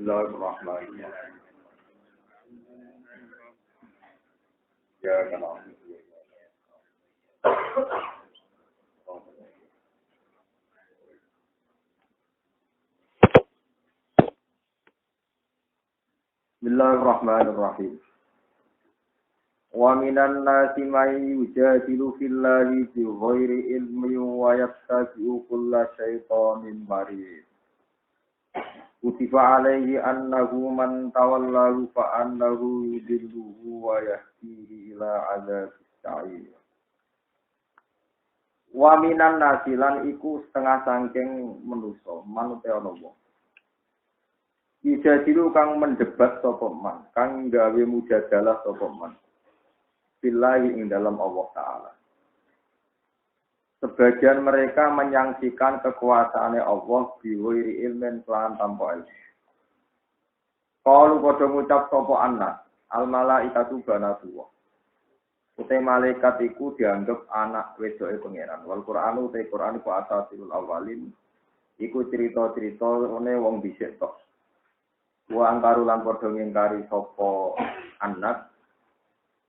Bismillahirrahmanirrahim. Ya kana. Bismillahirrahmanirrahim. Wa minan nasi may yujadilu fillahi bi ghairi ilmin wa yattabi'u kulla syaitanin marid. Kutiba alaihi annahu man tawallahu fa annahu yudilluhu wa yahdihi ila adzabis sa'ir. Wa minan nasi lan iku setengah sangking manusa, manute ana wong. Yujadilu kang mendebat sapa man, kang gawe mujadalah sapa man. Billahi ing dalam Allah Ta'ala. Sebagian mereka menyaksikan kekuasaane Allah biwiri ilmen kelan tanpa ilmu. Qalu padha ngucap sapa anak, al malaikatu banatullah. Ute malaikat iku dianggap anak wedoke pangeran. Wal Qur'anu te Qur'an iku asatirul awalin. Iku cerita-cerita one wong dhisik tok. Wa angkaru lan padha ngingkari sapa anak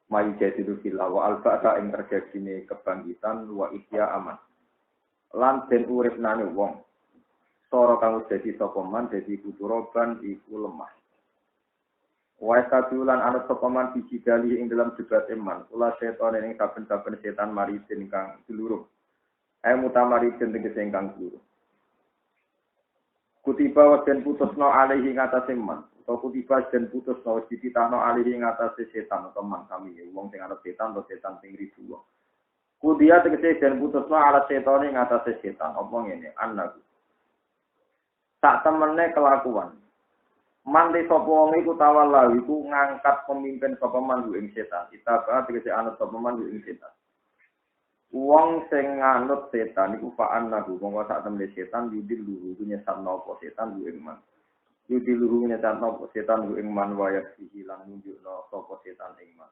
mai jadidu fillah wa al-ba'sa ing terjadine kebangkitan wa ihya aman. Lan den uripnane wong. Sora kang dadi sapa man dadi kuturoban iku lemah. Wa sadulan ana sapa man bijidali ing dalam debat iman. Kula setan ing saben-saben setan maridin kang duluruh. Mutamaridin tegese ingkang duluruh. Kutiba wa den putusno alaihi ngatasi man. Atau kutiba dan putus no dititano alih ing atase setan teman kami wong sing arep setan atau setan sing ribu. Kudia tegese dan putus no ala setan ing atase setan apa ngene anak. Tak temene kelakuan. Mandi sapa wong iku tawalla iku ngangkat pemimpin sapa man ing setan. Kita tegese anut sapa man ing setan. Wong sing nganut setan iku fa'an nahu monggo sak temene setan yudil luhu nyesatno apa setan ing man. Yudi luhu nyetan setan ing man wayat hilang nunjukno sapa setan ing man.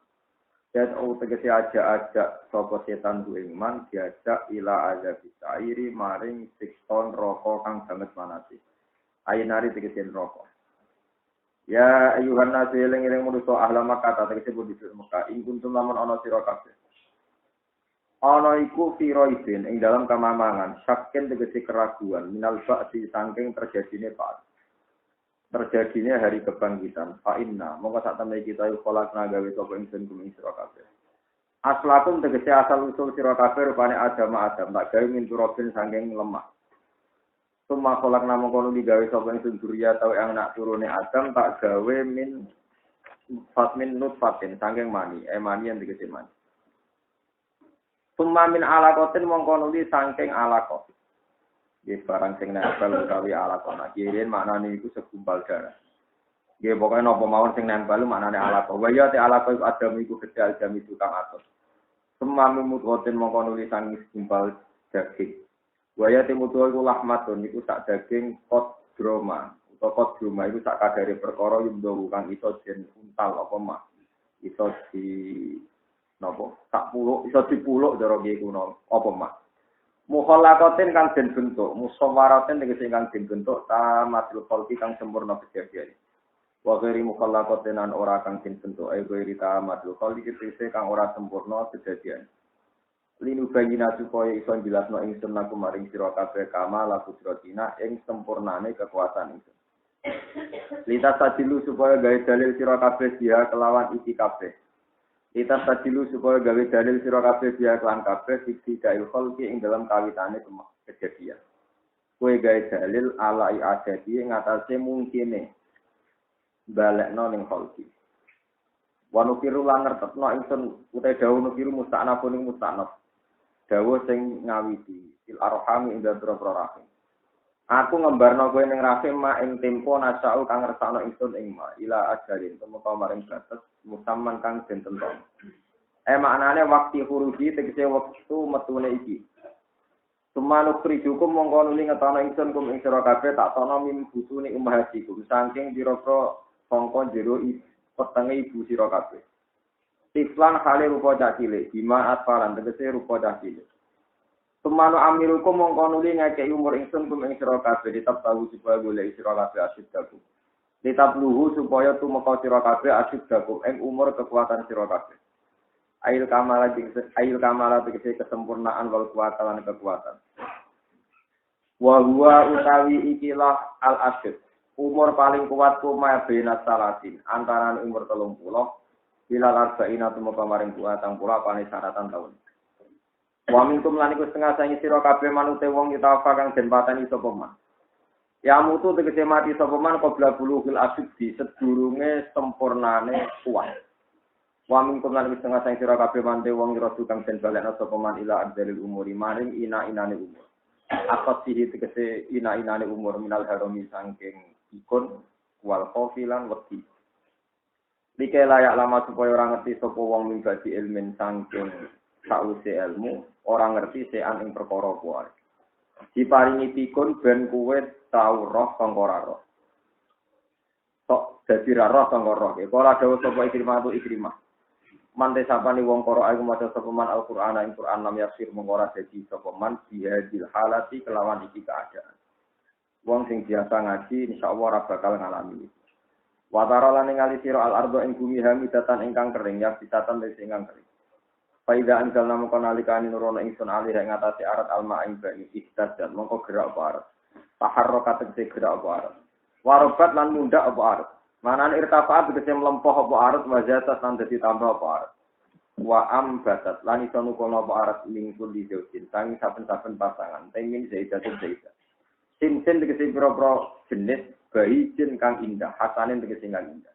Dan tegese aja sapa setan ing man diajak ila azabis sa'iri maring siksa neraka kang banget manati. Ayinari tegese neraka. Ya ayuhan nasu eling-eling manusa ahla Makkah tegese bodhi Mekah ing kuntum lamun ana sira kabeh. Ana iku firoidin ing dalam kamamangan saking tegese keraguan minal ba'si saking terjadine pak. Terjadinya hari kebangkitan fa inna monggo sak temne kita iku kolakna gawe sapa ingsun kuming sira kabeh aslakum tegese asal usul sira kabeh rupane adam tak gawe min turobin saking lemah summa kolakna mongko nuli gawe sapa ingsun durya tau anak turune adam tak gawe min fatmin nutfatin saking mani mani yang tegese mani summa min alaqatin mongko nuli saking alaqah. Nggih barang sing nempel utawi alaqah. Kirin maknane iku segumpal darah. Nggih pokoke napa mawon sing nempel maknane alaqah. Wa ya te alaqah iku adam iku gedal jam itu kang atos. Semami mutwatin mongko nuli sang segumpal daging. Wa ya te mutwa iku lahmatun iku sak daging kodroma. Utawa kodroma iku sak kadare perkara yumdo kang iso den untal apa mah. Iso di napa? Sak puluk iso dipuluk cara nggih kuno apa mah. Mukhallaqatin kang den bentuk, musawwaratin tegese kang den bentuk tamatul khalqi kang sempurna kejadian. Wa ghairi mukhallaqatin an ora kang den bentuk ae ghairi tamatul khalqi tegese kang ora sempurna kejadian. Linu bayina supaya iso jelasno ingsun laku maring sira kabeh kama laku siratina ing sempurnane kekuasaan ingsun. Lita sadilu supaya gawe dalil sira kabeh dia kelawan iki kabeh. Kita sadilu supaya gawe dalil sira kabeh dia kelan kabeh fiksi kail khalqi ing dalam kawitane kejadian. Kowe gawe dalil ala i'adati ing atase mungkine balekno ning khalqi. Wa nukiru lan ngertepno ingsun utahe dawuh nukiru musta'nafun ing musta'naf. Dawuh sing ngawiti il arham ing dalem rahim. Aku ngembarno kowe ning rahim ma ing tempo nasau kang ngersakno ingsun ing ma ila ajalin temeka maring batas musamman kang den tenton. Maknane waktu huruji tegese wektu metune iki. Sumanuk prijukum mongko nuli ngetono ingsun kum ing sira kabeh tak tono mim busune umahatikum saking pira-pira sangka jero petenge ibu sira kabeh. Tiflan hale rupa cah cilik bima atfalan tegese rupa cah cilik. Sumanu amirukum mongko nuli ngekeki umur ingsun kum ing sira kabeh tetep tahu supaya golek sira kabeh asid daku. Litabluhu supaya tumeka sira kabeh asyiddakum ing umur kekuatan sira kabeh. Ail kamala tegese kesempurnaan wal kuwatan kekuatan. Wa huwa utawi ikilah al asyid. Umur paling kuat kuma benat salatin antara umur 30 bilal arba'ina tumeka maring kuwatan pula pane syaratan taun. Wa minkum lan iku setengah sangi sira kabeh manute wong utawa kang den pateni sapa man. Ya mutu tegese mati sapa man qabla bulughil asyid sedurunge sempurnane kuat. Wa minkum lan iku setengah sangi sira kabeh mante wong ira tukang den balekna sapa man ila adzalil umuri maring ina-inane umur. Akot sihi tegese ina-inane umur minal harami saking ikon wal khofilan wedi. Dike layak lama supaya ora ngerti sapa wong mingkati ilmin saking sause ilmu, ora ngerti sean ing perkara kuwi. Diparingi pikun ben kuwe tau roh sangka ora roh. Sok dadi ra roh sangka roh. Kala dawuh sapa Ikrimah. Mante sapane wong karo aku maca sapa man Al-Qur'an ing Qur'an lam yafsir mengora dadi sapa man bihadil halati kelawan iki keadaan. Wong sing biasa ngaji insyaallah ora bakal ngalami. Wa tara lan ningali sira al-ardo ing bumi hamidatan ingkang kering ya bisatan sing ingkang kering. Faida anjal namu konalikani nurono ingsun alih ing atase arat alma ing bani istadan mongko gerak apa arat. Taharrokat tegese gerak apa arat. Warobat lan mundhak apa arat. Manane irtafaat tegese mlempoh apa arat wajatas lan dadi tambah apa arat. Wa ambatat lan iso nukono apa arat mingkul di jauhin tangi saben-saben pasangan temin zaidatun zaidat. Sin-sin tegese pira-pira jenis bahijin kang indah, hasanin tegese kang indah.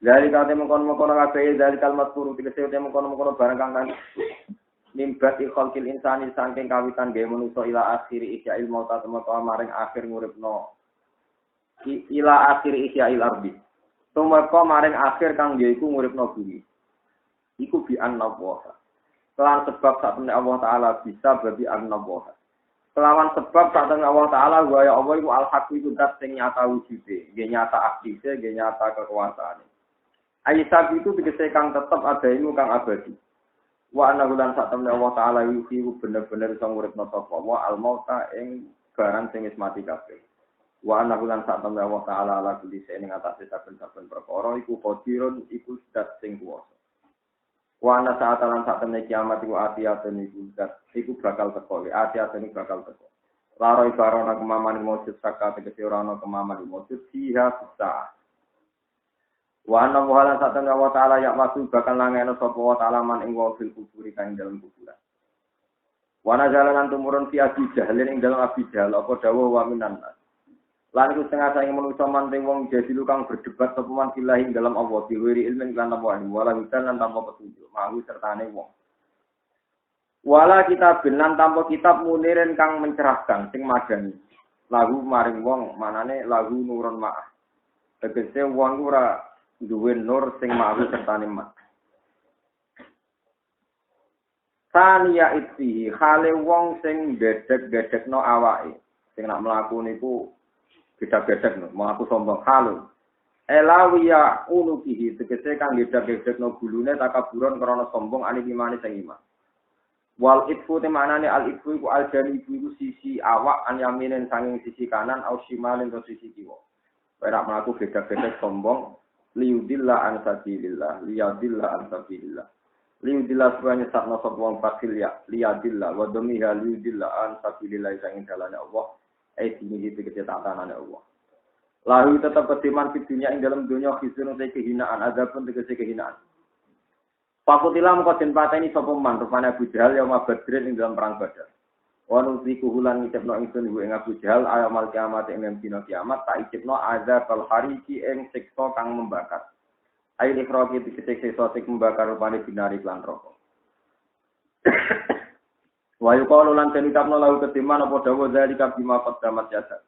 Dari kate mengkono-mengkono kabeh dari kalimat turu tegese mengkono-mengkono barang kang nimbat ikhalqil insani saking kawitan gawe manusa ila akhiri isya'il mauta temeka maring akhir nguripno ila akhiri isya'il ardi. Temeka maring akhir kang yaiku nguripno bumi. Iku bi annallaha. Kelan sebab sak temne Allah taala bisa babi annallaha. Kelawan sebab sak temne Allah taala wa ya Allah iku al-haq iku zat sing nyata wujude, nggih nyata aktive, nggih nyata kekuasaane. Aisyah itu tegese kang tetep ada ilmu kang abadi. Wa ana lan sak temne Allah taala iku bener-bener iso nguripno sapa wa al-mauta ing barang sing wis mati kabeh. Wa ana lan sak temne Allah taala ala kulli ing atase saben-saben perkara iku qadirun iku zat sing kuwasa. Wa ana sa'atan sak temne kiamat iku atiatun iku zat iku bakal teko, atiatun iku bakal teko. Laro ibarana kemaman mujud saka tegese ora ana kemaman mujud siha bisa. Wa anna wa sak temne Allah taala ya maksud bakal langene sapa wa taala man ing wafil kuburi kang dalem kuburan. Wa nazalan tumurun fi Abi Jahlin ing dalem Abi Jahl apa dawuh wa minan nas. Lan iku setengah saking manusa manting wong jadi kang berdebat sapa man billahi ing dalem Allah diwiri ilmin lan tanpa ilmu wala hudan lan tanpa petunjuk mau sertane wong. Wala kitab lan tanpa kitab munirin kang mencerahkan sing madani. Lagu maring wong manane lagu nurun ma'ah. Tegese wong ora duwe nur sing ma'ruf sertane mak. Taniya itsi khale wong sing gedhek-gedhekno awake. Sing nak mlaku niku gedhek-gedhek no, mlaku sombong halu. Elawiya unukihi tegese kang gedhek-gedhekno gulune takaburon krana sombong ane imane sing iman. Wal itfu temanane al itfu iku al janibu iku sisi awak an yaminen sanging sisi kanan au shimalin to sisi kiwa. Ora mlaku gedhek-gedhek sombong liudillah an sabilillah liyadillah an sabilillah liudillah sebenarnya sakna sapa wong fakil ya liyadillah wa domiha liudillah an sabilillah sing dalane Allah dini tegese tatanane Allah lalu tetap ketiman di dunia ing dalam dunia khisun te kehinaan azabun tegese kehinaan Fakutilah mengko den pateni sapa man rupane Abu Jahal ya mabadrin ing dalam perang Badar wa nuziku hulan ngicipno ingsun ing Abu Jahal ayamal kiamat ing dina kiamat tak icipno azab al hariki ing siksa kang membakar. Ail ikhraqi siksa sing membakar rupane binari lan roko. Wa yuqalu lan tenikapno lahu ketiman apa dawuh zalika bima qaddamat yasa.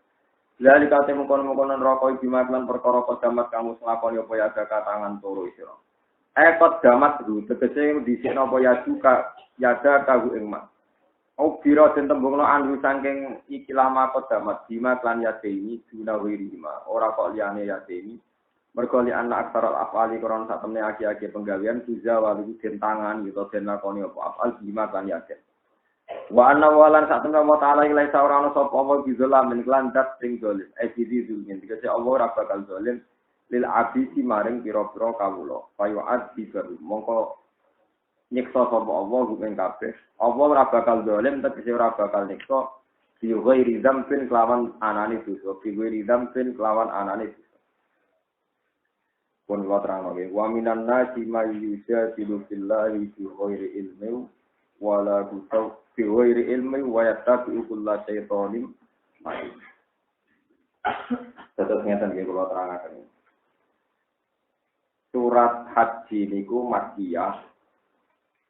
Zalika temukon-mukon roko bima lan perkara qaddamat kamu nglakoni apa ya tangan turu sira. Ekot damat ru tegese dhisikno apa ya juga yada kagu ing mak. Obiro den tembungno anu saking iki lama kodamat bima klan yateni duna wirima ora kok liyane yateni mergo li anak aksara afali koron sak temne aki-aki penggawean tuza walu den tangan gitu den lakoni apa afal bima klan yaten Wa anna walan sak temen Allah taala ilai saurana sapa Allah bizalam min landat sing zalim. Ejidi zulmin dikase Allah ora bakal zalim lil abisi maring pira-pira kawula. Kaya adi baru mongko nyiksa sapa Allah ing kabeh. Allah ora bakal zalim tegese ora bakal nyiksa fi ghairi dzambin kelawan anane dosa. Fi ghairi dzambin kelawan anane dosa. Pun wa terang lagi. Wa minan nasi may yujadilu billahi fi ghairi ilmi wala gutaw fi ghairi ilmi wa yattabi'u kulla syaitonin main. Tetep ngeten nggih kula terangaken. Surat Haji niku Makkiyah,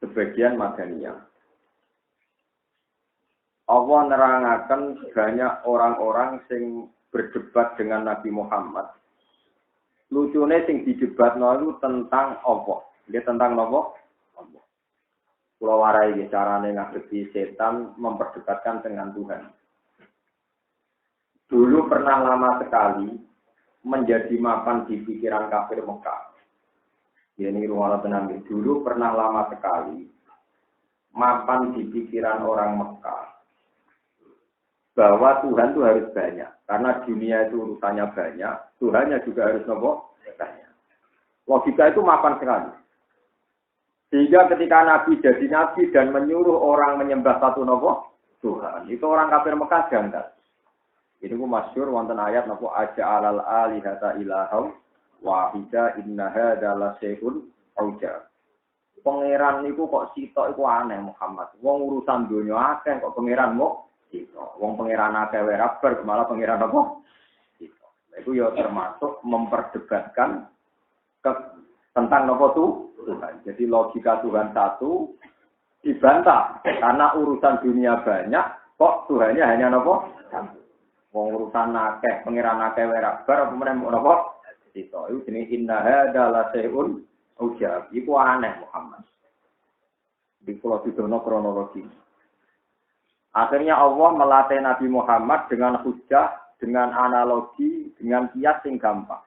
sebagian Madaniyah. Allah nerangaken banyak orang-orang sing berdebat dengan Nabi Muhammad. Lucune sing didebatno itu tentang apa? Nggih tentang napa? Allah. Kula warai nggih carane ngadepi setan memperdebatkan dengan Tuhan. Dulu pernah lama sekali menjadi mapan di pikiran kafir Mekah. Ini ruang tenang. Dulu pernah lama sekali mapan di pikiran orang Mekah bahwa Tuhan itu harus banyak. Karena dunia itu urusannya banyak, Tuhannya juga harus banyak. Logika itu mapan sekali. Sehingga ketika Nabi jadi Nabi dan menyuruh orang menyembah satu Tuhan, itu orang kafir Mekah janggal. Ini ku masyhur wonten ayat napa aja'alal alihata ilahau wahida inna hadza la syai'un ujab. Pangeran niku kok sitok iku aneh Muhammad. Wong urusan donya akeh kok pangeranmu sitok. Wong pangeran akeh wae rabar malah pangeran apa? Sitok. Iku ya termasuk memperdebatkan tentang napa Tuhan. Jadi logika Tuhan satu dibantah karena urusan dunia banyak kok Tuhannya hanya napa? Satu. Wong urusan akeh pangeran akeh wae rabar apa meneh napa? Itu jenis inna hadza la syai'un ujab. Iku aneh Muhammad. Di pulau Sidono kronologi. Akhirnya Allah melatih Nabi Muhammad dengan hujah, dengan analogi, dengan kias sing gampang.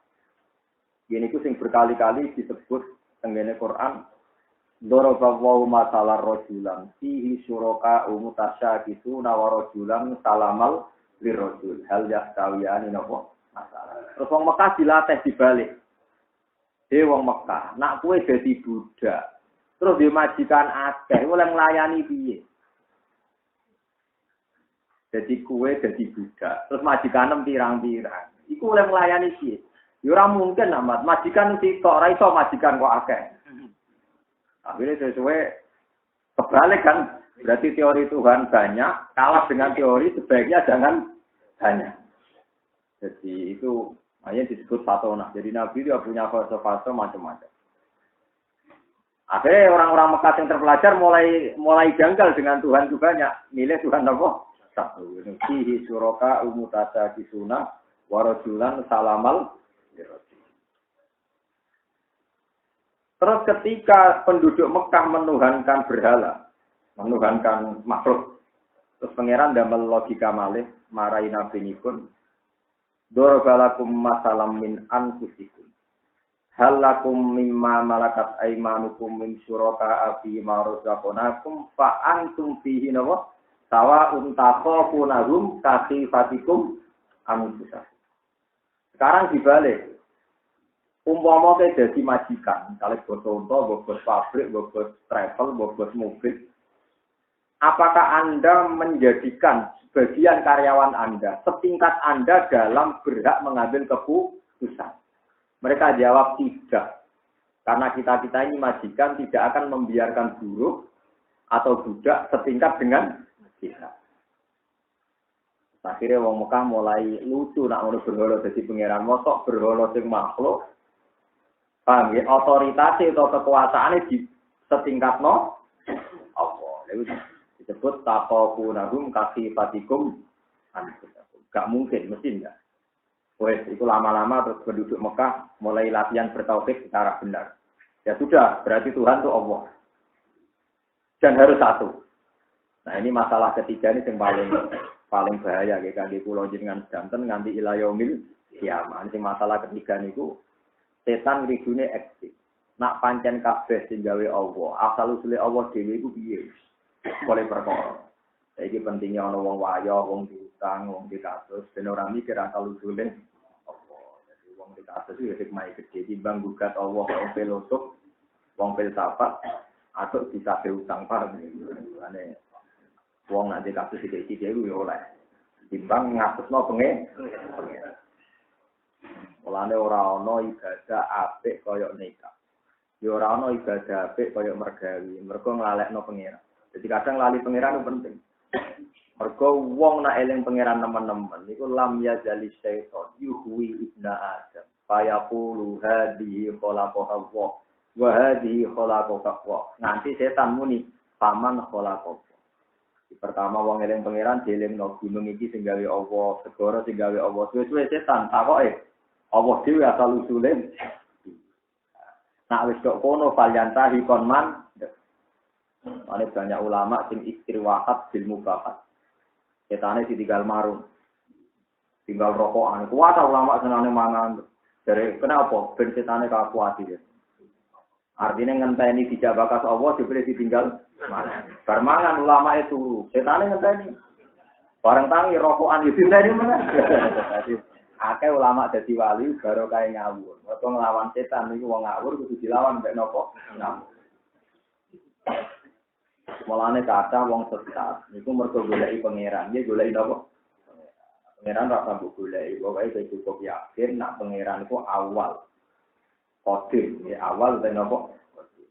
Ini ku sing berkali-kali disebut tenggene Quran. Dorobawu masalah rojulan fihi syuraka umutasyakitu nawarojulan salamal lirojul hal yaktawiyani nopo. Terus wong Mekah dilatih dibalik. Wong Mekah, nak kowe dadi budak. Terus dia majikan akeh, oleh nglayani piye? Jadi kowe dadi budak, terus majikan pirang-pirang. Iku oleh nglayani piye? Ya ora mungkin amat, majikan sitok, ora iso majikan kok akeh. Akhirnya sesuai kebalik kan, berarti teori Tuhan banyak, kalah dengan teori sebaiknya jangan banyak. Jadi itu hanya disebut fatona. Jadi Nabi dia punya fase-fase macam-macam. Akhirnya orang-orang Mekah yang terpelajar mulai janggal dengan Tuhan itu banyak. Milih Tuhan apa? Satu. Fihi syuraka umutasa kisuna warajulan salamal. Terus ketika penduduk Mekah menuhankan berhala, menuhankan makhluk, terus pangeran damel logika malih marahi Nabi pun. Dorobalakum masalam min anfusikum. Halakum mimma malakat aimanukum min syuraka afi marozakonakum fa antum fihi nawa sawa untakhofunahum kasifatikum anfusakum. Sekarang dibalik. Umpama ke jadi majikan, kalau bos contoh, bos pabrik, bos travel, bos mobil. Apakah Anda menjadikan sebagian karyawan Anda setingkat Anda dalam berhak mengambil keputusan? Mereka jawab tidak. Karena kita ini majikan tidak akan membiarkan buruh atau budak setingkat dengan kita. Akhirnya wong Mekah mulai lucu nak ngono berhala dadi pangeran mosok berhala sing makhluk. Paham ya? Otoritasnya atau kekuasaannya di setingkat apa? Disebut takofunahum kasifatikum anfusakum. Gak mungkin, mesti enggak. Wes, itu lama-lama terus penduduk Mekah mulai latihan bertauhid secara benar. Ya sudah, berarti Tuhan itu Allah. Dan harus satu. Nah ini masalah ketiga ini yang paling bahaya. Kayak di pulau jenengan sedanten nganti ilayomil kiamat. Ini masalah ketiga niku setan rigune eksis. Nak pancen kabeh sing gawe Allah, asal usule Allah dhewe iku piye? Boleh perkara. Saiki pentingnya ana wong wayo, wong diutang, wong dikasus, ben ora mikir asal usule apa. Jadi wong dikasus iki hikmah gede timbang gugat Allah wong filsuf, wong filsafat atau bisa utang parah ane wong nanti kasus iki dhewe yo oleh timbang ngatusno pengen. Mulane ora ana ibadah apik kaya nikah. Ya ora ana ibadah apik kaya mergawi, mergo nglalekno pangeran. Jadi kadang lali pangeran itu penting. Mergo wong nak eling pangeran teman-teman niku lam ya jali syaiton yuhwi ibna adam. Fayaqulu hadhihi khalaqahu wa hadhihi khalaqahu. Nanti setan muni paman khalaqahu. Pertama wong eling pangeran dielingno gunung iki sing gawe Allah, segara sing gawe Allah. Suwe-suwe setan takoke Allah dhewe asal usule. Nak wis kok kono falyantahi kon man. Ane banyak ulama sing istirwahat bil mubahat. Setane ditinggal marung. Tinggal rokokan. Kuat ulama senane mangan. Dari kenapa? Ben setane kakuati. Artinya ngenteni tidak bakas Allah diberi ditinggal mana. Bar mangan ulama itu. Setane ngenteni. Bareng tangi rokokan itu ngenteni mana. Akeh ulama dadi wali baru kae ngawur. Mergo nglawan setan niku wong ngawur kudu dilawan mek napa? Ngawur. Mulane kathah wong sesat niku mergo goleki pangeran, nggih goleki napa? Pangeran ra sambut goleki, pokoke cukup yakin nak pangeran iku awal. Kodim, ya awal ten napa?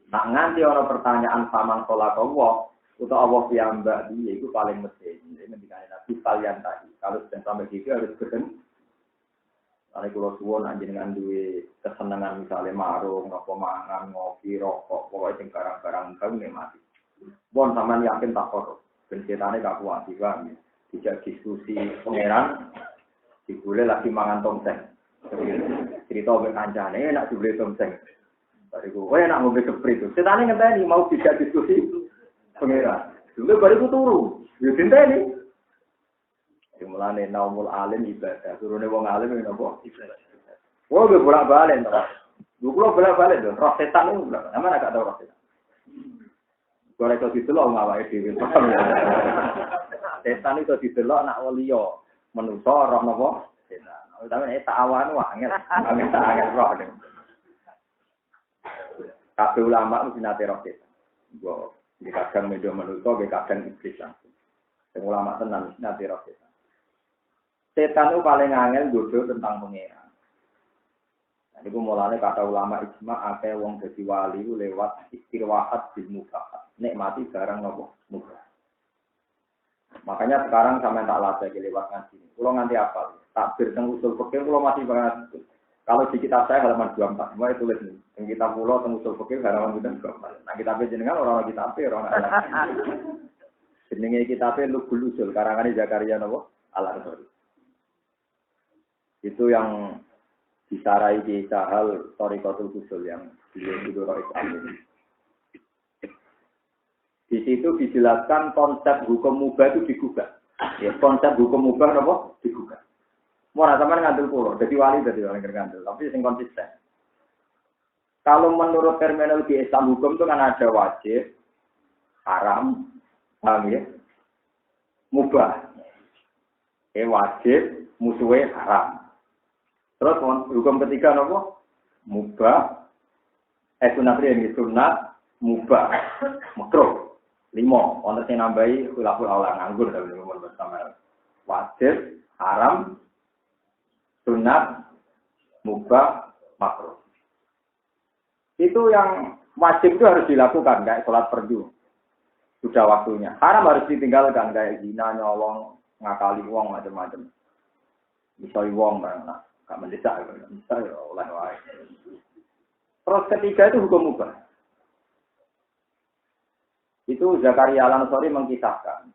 Nak nganti ana pertanyaan samang kolak Allah, utawa Allah piyambak piye iku paling mesti. Ini ngendikane Nabi kalian tadi. Kalau sudah sampai gitu harus berhenti. Kalau kulo suwon anjenengan duwe kesenangan misalnya marung, napa mangan, ngopi, rokok, pokoknya sing barang-barang kang mati. Bon sampean yakin tak kotor. Ben setane gak kuat juga. Dijak diskusi pangeran, dibule lagi mangan tongseng. Cerita mbek kancane enak dibule tongseng. Bariku, kowe enak ngombe keprit. Setane ngenteni mau dijak diskusi pangeran. Dulu bariku turu. Yo dinteni. Mulane naumul alim ibadah. Turune wong alim ngene apa? Ibadah. Wong ge bolak-balik to. Lho kula bolak-balik to. Roh setan niku bolak. Sampeyan gak tau roh setan. Ora iso didelok awake dhewe. Setan iso didelok anak liya. Menungso roh napa? Setan. Tapi nek tak awan wae angel. Angel roh. Kabeh ulama mesti nate roh setan. Mbok kadang media menungso ge kadang iblis langsung. Sing ulama tenan nate roh setan. Setan itu paling angel bodoh tentang pangeran. Nah, itu mulanya kata ulama ijma akeh wong dadi wali lewat istirwahat bil mubahat. Nikmati barang nopo mubah. Makanya sekarang sampai tak latih lewat ngaji. Kulo nganti apa? Takbir teng usul fikih kulo masih banget. Kalau di kitab saya halaman 24, mulai tulis nih. Yang kitab kulo teng usul fikih halaman 24. Nah, kitab jenengan orang kitab orang anak. Jenenge kitab Lubul Usul karangan Zakaria nopo? Al-Ansori. Itu yang disarai di Sahal Thariqatul Usul yang beliau Islam. Di situ dijelaskan konsep hukum mubah itu digugat. Ya, konsep hukum mubah apa? Digugat. Mau sama ngandel pulau, jadi wali dari orang ngandel, tapi sing konsisten. Kalau menurut terminologi Islam hukum itu kan ada wajib, haram, paham ya? Mubah. Wajib, musuhnya haram. Terus hukum ketiga apa? Mubah. Sunat yang sunat, mubah, makruh. 5. Ono sing nambahi khilaful aula nganggur tapi ngomong bersama. Wajib, haram, sunat, mubah, makruh. Itu yang wajib itu harus dilakukan kayak sholat fardu. Sudah waktunya. Haram harus ditinggalkan kayak zina, nyolong, ngakali wong macam-macam. Misoi wong barang. Gak mendesak, misalnya oleh wae. Terus ketiga itu hukum mubah. Itu Zakaria Al-Ansori mengkisahkan.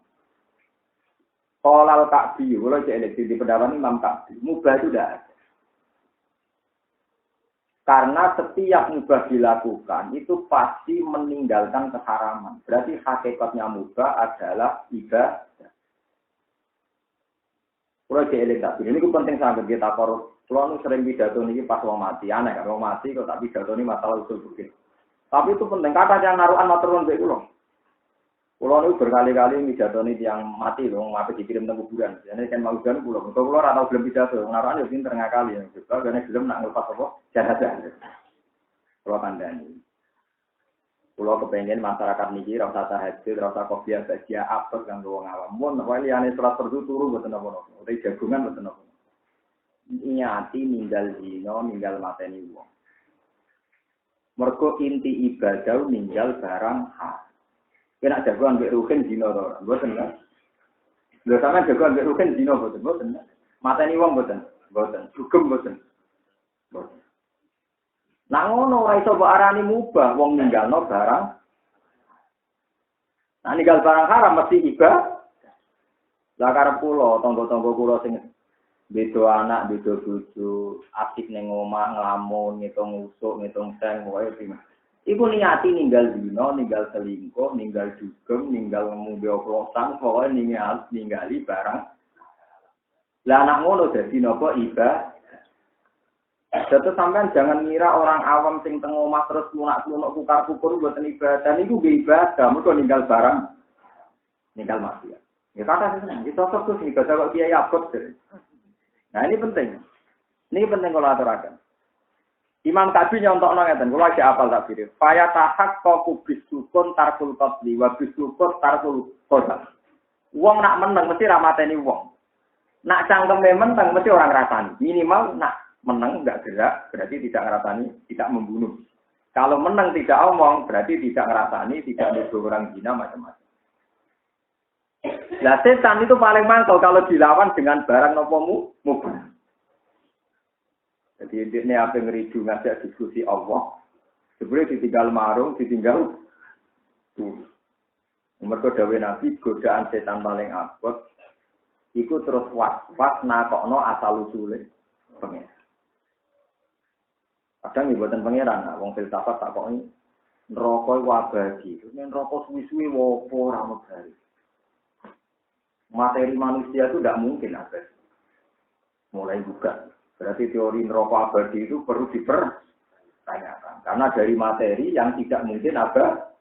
Qolal Ka'bi, kalau di pendapat Imam Ka'bi, mubah itu tidak ada. Karena setiap mubah dilakukan itu pasti meninggalkan keharaman. Berarti hakikatnya mubah adalah ibadah. Kalau ini penting sangat kita korup. Kalau sering pidato ini pas wong mati, aneh kan wong mati kok tak pidato ini masalah usul fikih. Tapi itu penting, kata yang naruhan maturun bae kula. Pulau itu berkali-kali mijatoni yang mati loh, mati dikirim ke kuburan. Jadi kan mau jalan pulau. Kalau pulau atau belum pidato, naruhan ya pinter ngakali. Juga karena belum nak ngelepas apa? Jahat-jahat. Pulau kandani. Pulau kepengen masyarakat niki rasa tahajud, rasa kopiah saja apa yang doang awam. Mun wali ane sholat fardu turu boten apa-apa. Utai jagungan boten apa. Niati ninggal dino, ninggal mateni wong. Mergo inti ibadah ninggal barang hak. Kena jagoan mbek rugen dino to, mboten kan? Lho sampean jagoan mbek rugen dino mboten. Mateni wong mboten. Sugem mboten. Nah ngono ora iso mbok arani mubah wong ninggalno barang. Nah ninggal barang haram mesti ibadah. Lah karep kula, tangga-tangga kula sing beda anak, beda bojo, asik ning omah nglamun, ngitung usuk, ngitung seng, wae piye. Iku niati ninggal dino, ninggal selingkuh, ninggal dugem, ninggal ngombe oplosan, pokoke ningali barang. Lah anak ngono dadi napa ibadah. Jadi sampean jangan ngira orang awam sing teng omah terus lunak-lunak kukar-kukur mboten ibadah. Dan iku nggih ibadah, mergo ninggal barang, ninggal maksiat. Ya kata seneng, itu terus ibadah kok kiai abot. Nah ini penting. Ini penting kalau aturaken. Imam Kabi nyontokno ngeten, kula aja apal tak pikir. Faya tahak kok bisukun tarkul qadli wa bisukun tarkul qadar. Wong nak meneng mesti ra mateni wong. Nak cangkeme menteng mesti orang ngrasani. Minimal nak meneng enggak gerak berarti tidak ngrasani, tidak membunuh. Kalau meneng tidak omong berarti tidak ngrasani, tidak nuduh orang zina macam-macam. Lah setan itu paling mantap kalau dilawan dengan barang nopo mubah. Jadi ini apa ngeridu ngajak diskusi Allah. Sebenarnya ditinggal marung, ditinggal tuh. Mergo dawuh Nabi godaan setan paling abot iku terus was-was nakokno asal usule pengen. Kadang ibu boten pangeran, wong filsafat tak kok neraka iku abadi. Nek neraka suwi-suwi wopo ora mabari. Materi manusia itu tidak mungkin abadi. Mulai bukan. Berarti teori neraka abadi itu perlu dipertanyakan. Karena dari materi yang tidak mungkin abadi.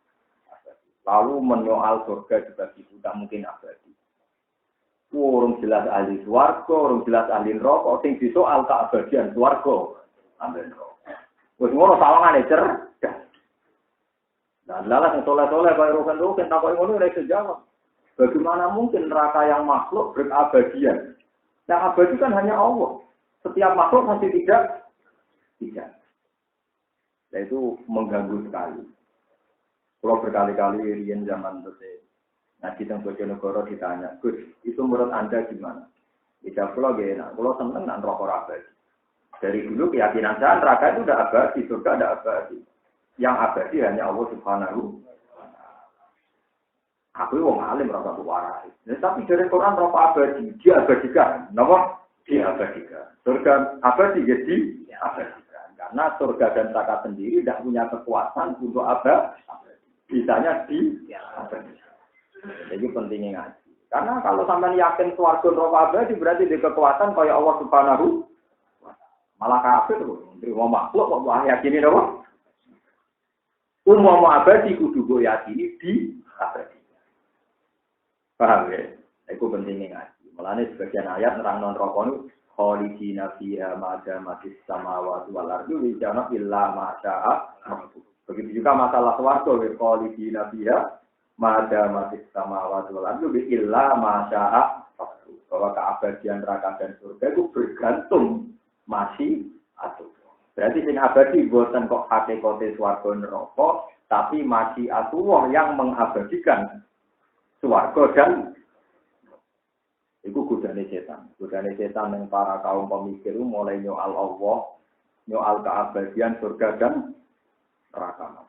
Lalu menyoal surga juga tidak mungkin abadi. Orang jelas ahli swarga, orang jelas ahli neraka, sing disoal keabadian swarga, ambil neraka. Wes ngono sawangane cerdas. Nah, lalah sing soleh-soleh kaya roken-roken takoki ngono ora iso jawab. Bagaimana mungkin neraka yang makhluk berabadian? Yang abadi kan hanya Allah. Setiap makhluk masih tidak. Nah, itu mengganggu sekali. Kalau berkali-kali riyen zaman terus ngaji teng Bojonegoro ditanya, "Gus, itu menurut Anda gimana?" Dijawab kula nggih enak, kula seneng nang neraka abadi. Dari dulu keyakinan saya neraka itu udah abadi, surga ada abadi. Yang abadi hanya Allah Subhanahu. Aku wong alim rasa warai. Tapi dari Quran neraka abadi, dia abadikan. Napa? Dia abadikan. Surga abadi jadi abadikan. Karena surga dan neraka sendiri tidak punya kekuatan untuk abadi. Bisanya di abadikan. Jadi pentingnya ngaji. Karena kalau sampean yakin swarga neraka abadi berarti di kekuatan kaya Allah Subhanahu. Malah kafir lho, wong makhluk kok mbok yakini lho. Umum abadi kudu mbok yakini di abadi. Paham ya? Iku pentingnya ngaji. Mulane sebagian ayat nerangno neraka niku khalidina fiha ma damatis samawati wal ardi wa jana illa ma syaa. Begitu juga masalah swarga khalidina fiha ma damatis samawati wal ardi illa ma syaa. Bahwa keabadian neraka dan surga itu bergantung masih atuh. Berarti sing abadi boten kok hakikate swarga neraka, tapi masih atuh yang mengabadikan swarga dan iku godane setan. Godane setan yang para kaum pemikir mulai nyoal Allah, nyoal keabadian surga dan neraka.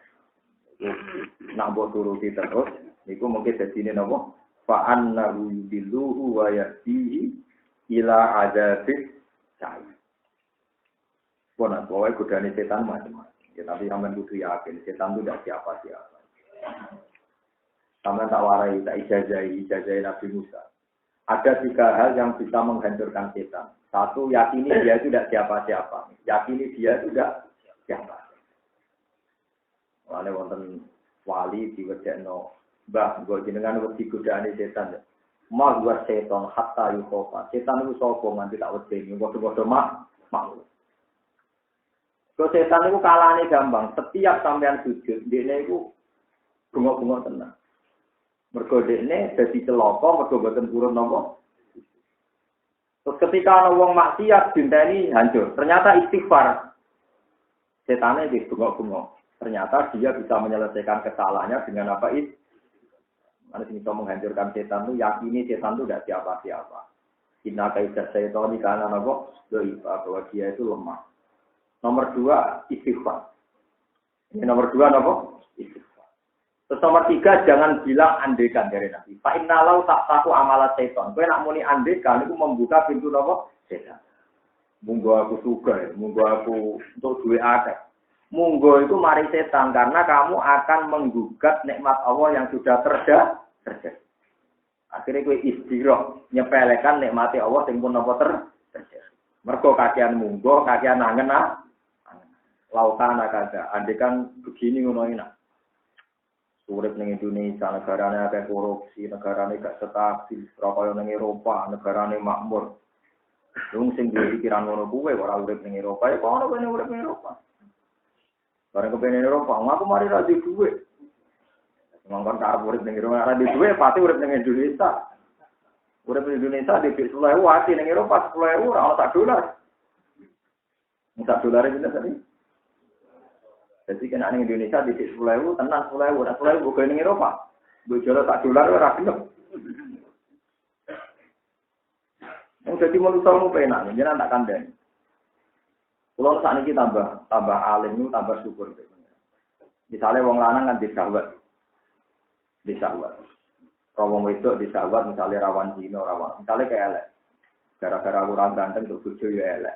Nak mbok turuti terus, niku mungkin dadine napa? Fa annahu yudilluhu wa yahdihi ila adzabis sa'ir. Pokoknya bahwa godaan setan macam-macam. Ya, tapi sampean kudu yakin setan itu tidak siapa-siapa. Sampean tak warai, tak ijazai Nabi Musa. Ada 3 hal yang bisa menghancurkan setan. 1, yakini dia itu tidak siapa-siapa. Yakini dia itu tidak siapa. Wale wonten wali diwedekno Mbah, gue jenengan wedi godaan setan. Mal gua setan hatta yukofa. Setan itu sapa nganti tak wedi. Bodoh-bodoh mak. Kalau setan itu kalahnya gampang. Setiap sampean sujud, dia itu bengok-bengok tenang. Mergo dekne dadi celaka, mergo boten purun napa. Terus ketika ana wong maksiat dinteni hancur. Ternyata istighfar. Setane iki bengok-bengok. Ternyata dia bisa menyelesaikan kesalahannya dengan apa itu? Mana sing bisa menghancurkan setan itu yakini setan itu tidak siapa-siapa. Inna kaidah setan karena napa? Bahwa dia itu lemah. Nomor 2 istighfar. Ini nomor 2 napa? Istighfar. Terus nomor 3 jangan bilang andekan dari Nabi. Fa innalau tak amalat setan. Kowe nak muni andekan itu membuka pintu napa? Setan. Munggo aku suka, munggo aku untuk duwe akeh. Munggo itu mari setan karena kamu akan menggugat nikmat Allah yang sudah terjadi. Akhirnya kowe istirahat nyepelekan nikmati Allah sing pun napa terjadi. Mergo kakean munggo, kakean angen lautan ada, andekan begini ngono enak. Urip ning Indonesia, negarane akeh korupsi, negarane gak stabil, kaya ning Eropa, negarane makmur. Wong sing duwe pikiran ngono kuwe ora urip ning Eropa, ya kok ora kene urip ning Eropa. Bareng kepene Eropa, aku mari ra di duwe. Mongkon karep urip ning Eropa, ra di duwe pasti urip ning Indonesia. Urip ning Indonesia di 10.000 ati ning Eropa 10.000 ora ono sak dolar. Sak dolar iki tadi. Jadi kena ning Indonesia di 10.000, tenan 10.000, ora 10.000 bukan ning Eropa. Bojone tak dolar ora gelem. Wong dadi manusa mu penak, jenengan tak kandhani. Kulo sakniki tambah alim tambah syukur. Misalnya wong lanang kan disawat. Wong wedok disawat misalnya rawan zina, misalnya kayak elek. Gara-gara kurang ganteng untuk bojo ya elek.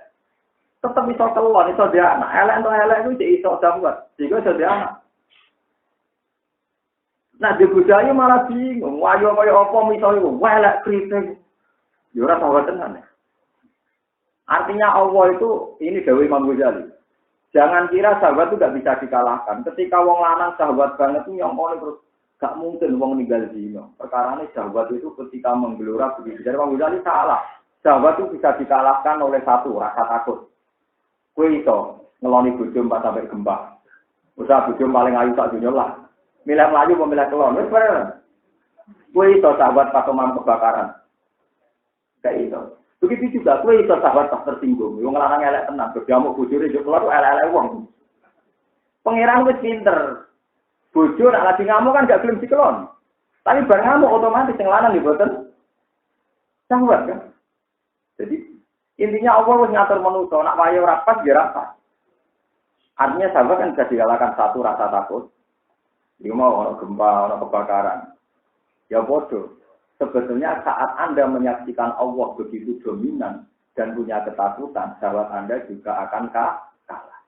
Tetap iso kelon, iso dia anak. Elek itu iso dapat. Jika iso dia anak. Nah, di budaya malah bingung. Wayo kaya apa misalnya, elek kritik. Ya ora sahabat tenan. Artinya Allah itu, ini Dawi Imam Ghazali. Jangan kira sahabat itu gak bisa dikalahkan. Ketika wong lanang sahabat banget itu yang oleh terus. Gak mungkin wong ninggal zina. Perkara ini sahabat itu ketika menggelora begitu. Jadi Imam Ghazali salah. Sahabat itu bisa dikalahkan oleh satu, rasa takut. Kue itu ngeloni bojo 4 sampai gempa. Usaha bojo paling ayu tak dunia lah. Milih melayu memilih kelon. Wes bener. Kue itu sahabat pas omam kebakaran. Kayak itu. Begitu juga kue itu sahabat pas tersinggung. Wong lanang elek tenan, berdiamuk bojone yo keluar elek-elek wong. Pangeran wis pinter. Bojo nak lagi ngamuk kan gak gelem dikelon. Tapi bar ngamuk otomatis sing lanang diboten sahabat kan. Jadi intinya Allah wis ngatur manusa, nak wayo rapat ya rapat. Artinya sahabat kan bisa dikalahkan satu rasa takut. Dia mau ono gempa, ono kebakaran. Ya bodoh. Sebetulnya saat Anda menyaksikan Allah begitu dominan dan punya ketakutan, sahabat Anda juga akan kalah.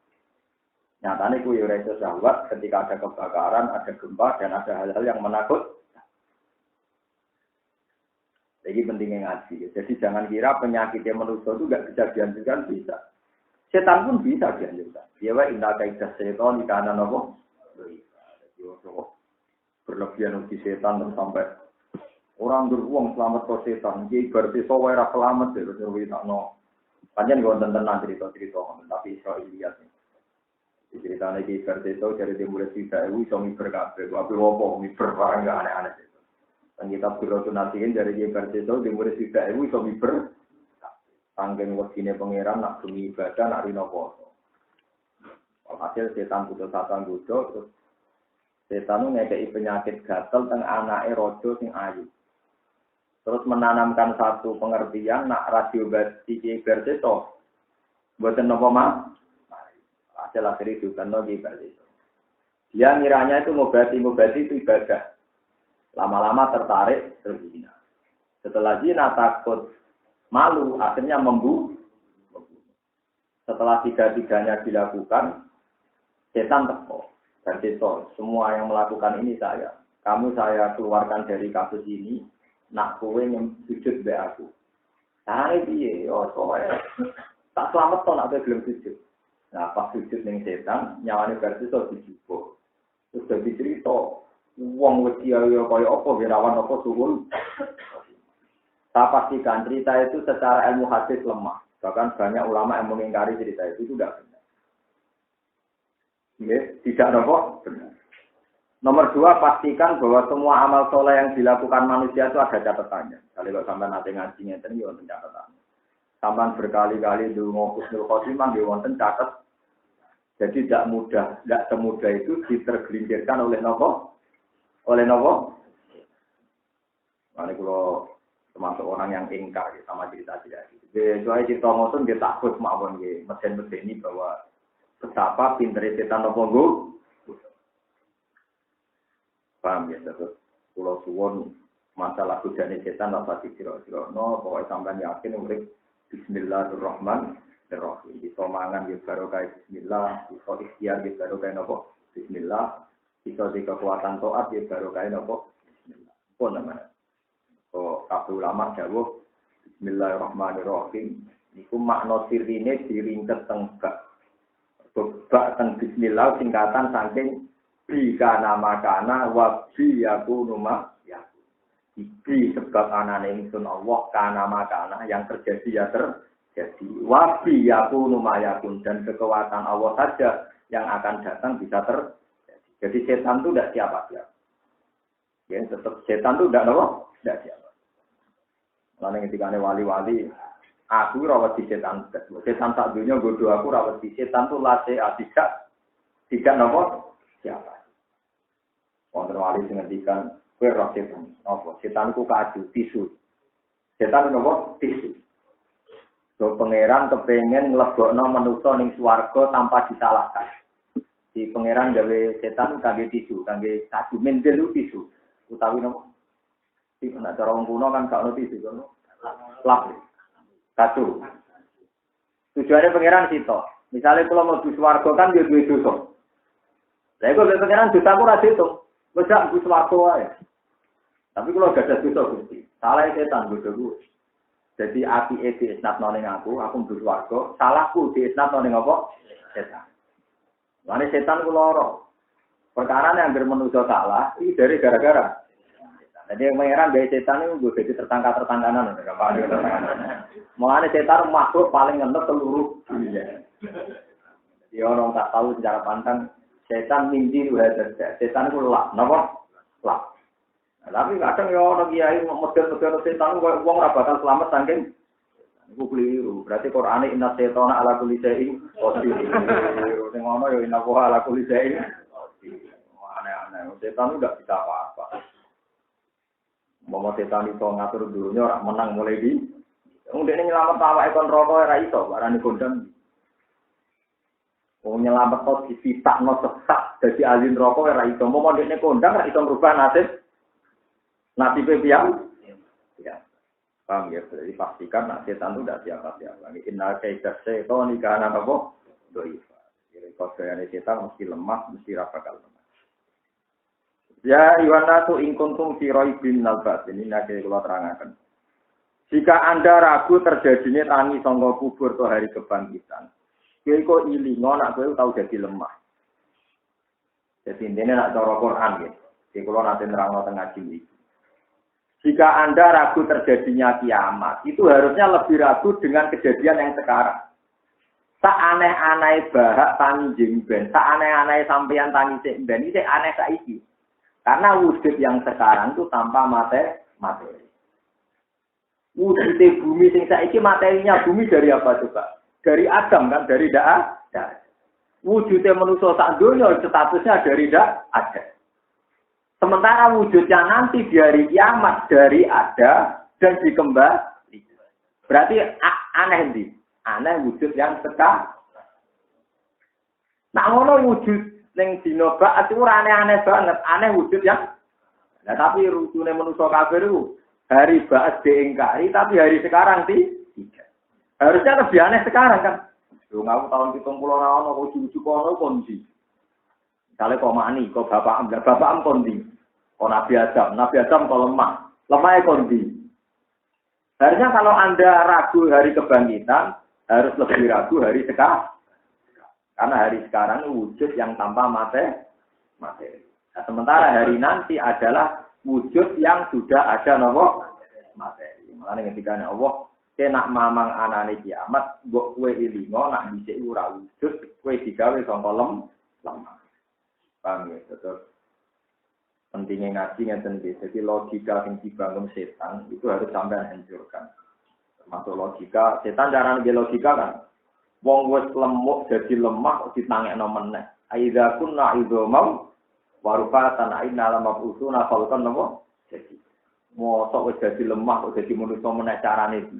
Nyatanya kuwi ora iso sahabat ketika ada kebakaran, ada gempa dan ada hal-hal yang menakutkan. Jadi pentingnya ngaji. Jadi jangan kira penyakitnya manusia itu nggak bisa dihancurkan, bisa. Setan pun bisa dihancurkan. Ya wa inna kaidah setan di kanan apa? Berlebihan uji setan dan sampai orang beruang selamat ke setan. Jadi berarti soal era selamat ya. Terus kita no. Panjang gue tentang cerita. Tapi Israel lihat nih. Ceritanya di berarti itu dari dimulai cerita itu suami berkabeh. Tapi wopo miber barang nggak aneh-aneh. Dan kita berrotunasiin dari versi itu dimulai tidak itu bisa miber tanggung waktunya pangeran nak bumi ibadah nak rino poso. Hasil setan putus asa nggoda terus setan ngekei penyakit gatel teng anake raja sing ayu. Terus menanamkan satu pengertian nak radio versi itu mboten napa mah. Hasil akhirnya juga nogi versi itu. Dia ngiranya itu ngobati itu ibadah. Lama-lama tertarik berzina. Setelah zina takut malu, akhirnya membunuh. Setelah tiga-tiganya dilakukan, setan teko. Dan setan, semua yang melakukan ini saya. Kamu saya keluarkan dari kasus ini, nak kowe yang sujud be aku. Caranya piye? Oh, soalnya tak selamat toh nak belum sujud. Nah, pas sujud ning setan, nyawane versi itu dijupuk. Terus jadi cerita. Wong wedi kaya apa wirawan apa suwun. Saya pastikan cerita itu secara ilmu hadis lemah. Bahkan banyak ulama yang mengingkari cerita itu tidak benar. Ya, tidak benar. Nomor 2, pastikan bahwa semua amal soleh yang dilakukan manusia itu ada catatannya. Kalau sampai nanti ngajinya itu wonten catatan. Sampai berkali-kali dulu husnul khotimah di wonten catat. Jadi tidak semudah itu ditergelincirkan oleh nopo. Nah, kalau termasuk orang yang ingkar sama cerita-cerita itu. Soalnya cerita ngoten dia takut mawon nggih, mesin-mesin ini bahwa betapa pinter setan nopo nggo. Paham ya, terus pulau suwon masalah godane setan apa dikira-kira no, pokoknya sampean yakin urip bismillahirrahmanirrahim. Iso mangan ya barokah bismillah, iso ikhtiar ya barokah nopo bismillah, iso di kekuatan taat ya barokah nopo bismillah. Pun namanya. Oh, kabeh ulama dawuh bismillahirrahmanirrahim. Iku makna sirine diringket teng bak. Bak teng bismillah singkatan saking bika nama kana wabi yaku numa yaku. Ibi sebab anane ingsun Allah kana makana yang terjadi ya terjadi. Wabi yaku numa yakun dan kekuatan Allah saja yang akan datang bisa terjadi. Jadi setan itu tidak siapa-siapa. Ya tetap setan itu tidak siapa. Lalu ketika ada wali-wali, aku rawat di setan. Setan tak dunia bodoh aku rawat di setan itu lase tidak siapa. Wonten wali sing ngendikan kowe roh setan. Apa? Setan ku kaju tisu. Setan nopo tisu. So pangeran kepengin nglebokno manusa ning swarga tanpa disalahkan. Di pangeran gawe setan kangge tisu, kangge kaju mendel tisu. Utawi nopo? Iki nek cara wong kuno kan gak ono tisu kan. Lap. Kaju. Tujuane pangeran sito. Misale kula mlebu swarga kan yo duwe dosa. Lah iku pangeran dosaku ra diitung. Wes gak Gus Warto wae. Tapi kalau gak ada dosa Gusti, salah setan bodohku. Jadi apike diisnatno ning aku Gus Warto, salahku diisnatno ning apa? Setan. Lane setan ku loro. Perkarane anggere manusa salah, iki dari gara-gara. Jadi pangeran gawe setan iku jadi tertangkap-tertangkanan Mulane setan makhluk paling ngendep seluruh dunia. Dia orang tak tahu secara pandang setan mimpi udah setan itu lah, napa? Lah. Nah, tapi kadang ya orang kiai model-model setan kok wong ora bakal selamat saking iku keliru. Berarti Qur'ane inna setana ala kulli syai'in qadir. Sing ngono ya inna wa ala kulli syai'in qadir. Aneh-aneh. Setan udah bisa apa-apa. Mau setan itu ngatur dunia ora menang mulai di. Wong dene nyelamet awake kon rokok ora iso, barane kondang. Wong nyelamet kok dipitakno sesat dadi ahli neraka ora iso. Momo dekne kondang ora iso ngrubah nasibe piyam. Ya. Paham ya, jadi pastikan setan itu tidak siapa-siapa. Inna kaidah setan kana apa? Doifa. Jadi kodene setan mesti lemah, mesti ra bakal lemah. Ya Yohana tu ingkuntum fi raibin nalbat. Ini nanti kalau terangkan. Jika Anda ragu terjadinya tangi sangka kubur atau hari kebangkitan, kowe kok ilingo nak kowe tau jadi lemah. Jadi intinya nak cara Quran ya. Jadi kalau nanti nerangno tengah jili. Jika Anda ragu terjadinya kiamat, itu harusnya lebih ragu dengan kejadian yang sekarang. Tak aneh-aneh bahak tangi jengben, tak aneh-aneh sampeyan tangi jengben, ini aneh saiki. Karena wujud yang sekarang itu tanpa materi. Wujud bumi sing saiki materinya bumi dari apa coba? Dari Adam kan, dari dak. Wujudnya manusia sak donya statusnya dari dak ada. Sementara wujudnya nanti dari kiamat dari ada dan dikembali. Berarti aneh nih. Aneh wujud yang sekarang. Nah ngono wujud ning dina ba'at itu aneh-aneh banget, aneh wujud yang. Nah tapi rutune manusia kafir itu hari ba'at diingkari tapi hari sekarang tidak. Harusnya lebih aneh sekarang kan. Lu ngaku tahun 70 ora ono kok cucu kono kondi. Kale kok mani, kok bapak kondi. Kok Nabi Adam kok lemah kondi. Harusnya kalau Anda ragu hari kebangkitan, harus lebih ragu hari sekarang. Karena hari sekarang wujud yang tanpa materi. Nah, sementara hari nanti adalah wujud yang sudah ada nopo materi. Makanya ketika Allah nak mamang anane kiamat, mbok kowe ilingo nak dhisik ora wujud, kowe digawe sangka lemah. Paham ya? Terus pentingnya ngaji ngeten iki. Jadi logika sing dibangun setan itu harus sampai hancurkan. Termasuk logika, setan jarang nge logika kan. Wong wis lemuk jadi lemah ditangekno meneh. Aiza kunna idzamam warufatan aina lam mabusuna falkan napa? Jadi mosok wis dadi lemah kok dadi manusa meneh carane iki.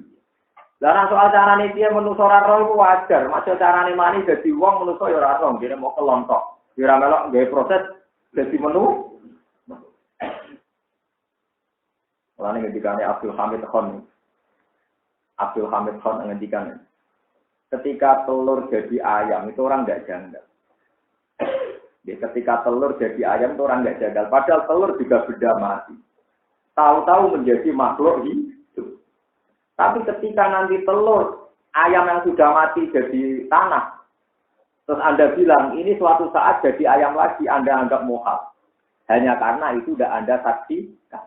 Lah soal carane piye manusa ora roh iku wajar, maksud carane mani dadi wong manusa ya ora roh, dene mau kelontok. Ora melok gawe proses dadi menu. Mulane ngendikane Abdul Hamid Khan. Abdul Hamid Khan ngendikan, ketika telur jadi ayam itu orang enggak janggal. Ya, ketika telur jadi ayam itu orang enggak janggal, padahal telur juga benda mati. Tahu-tahu menjadi makhluk hidup. Tapi ketika nanti telur ayam yang sudah mati jadi tanah, terus Anda bilang ini suatu saat jadi ayam lagi, Anda anggap muhal. Hanya karena itu sudah Anda saksikan.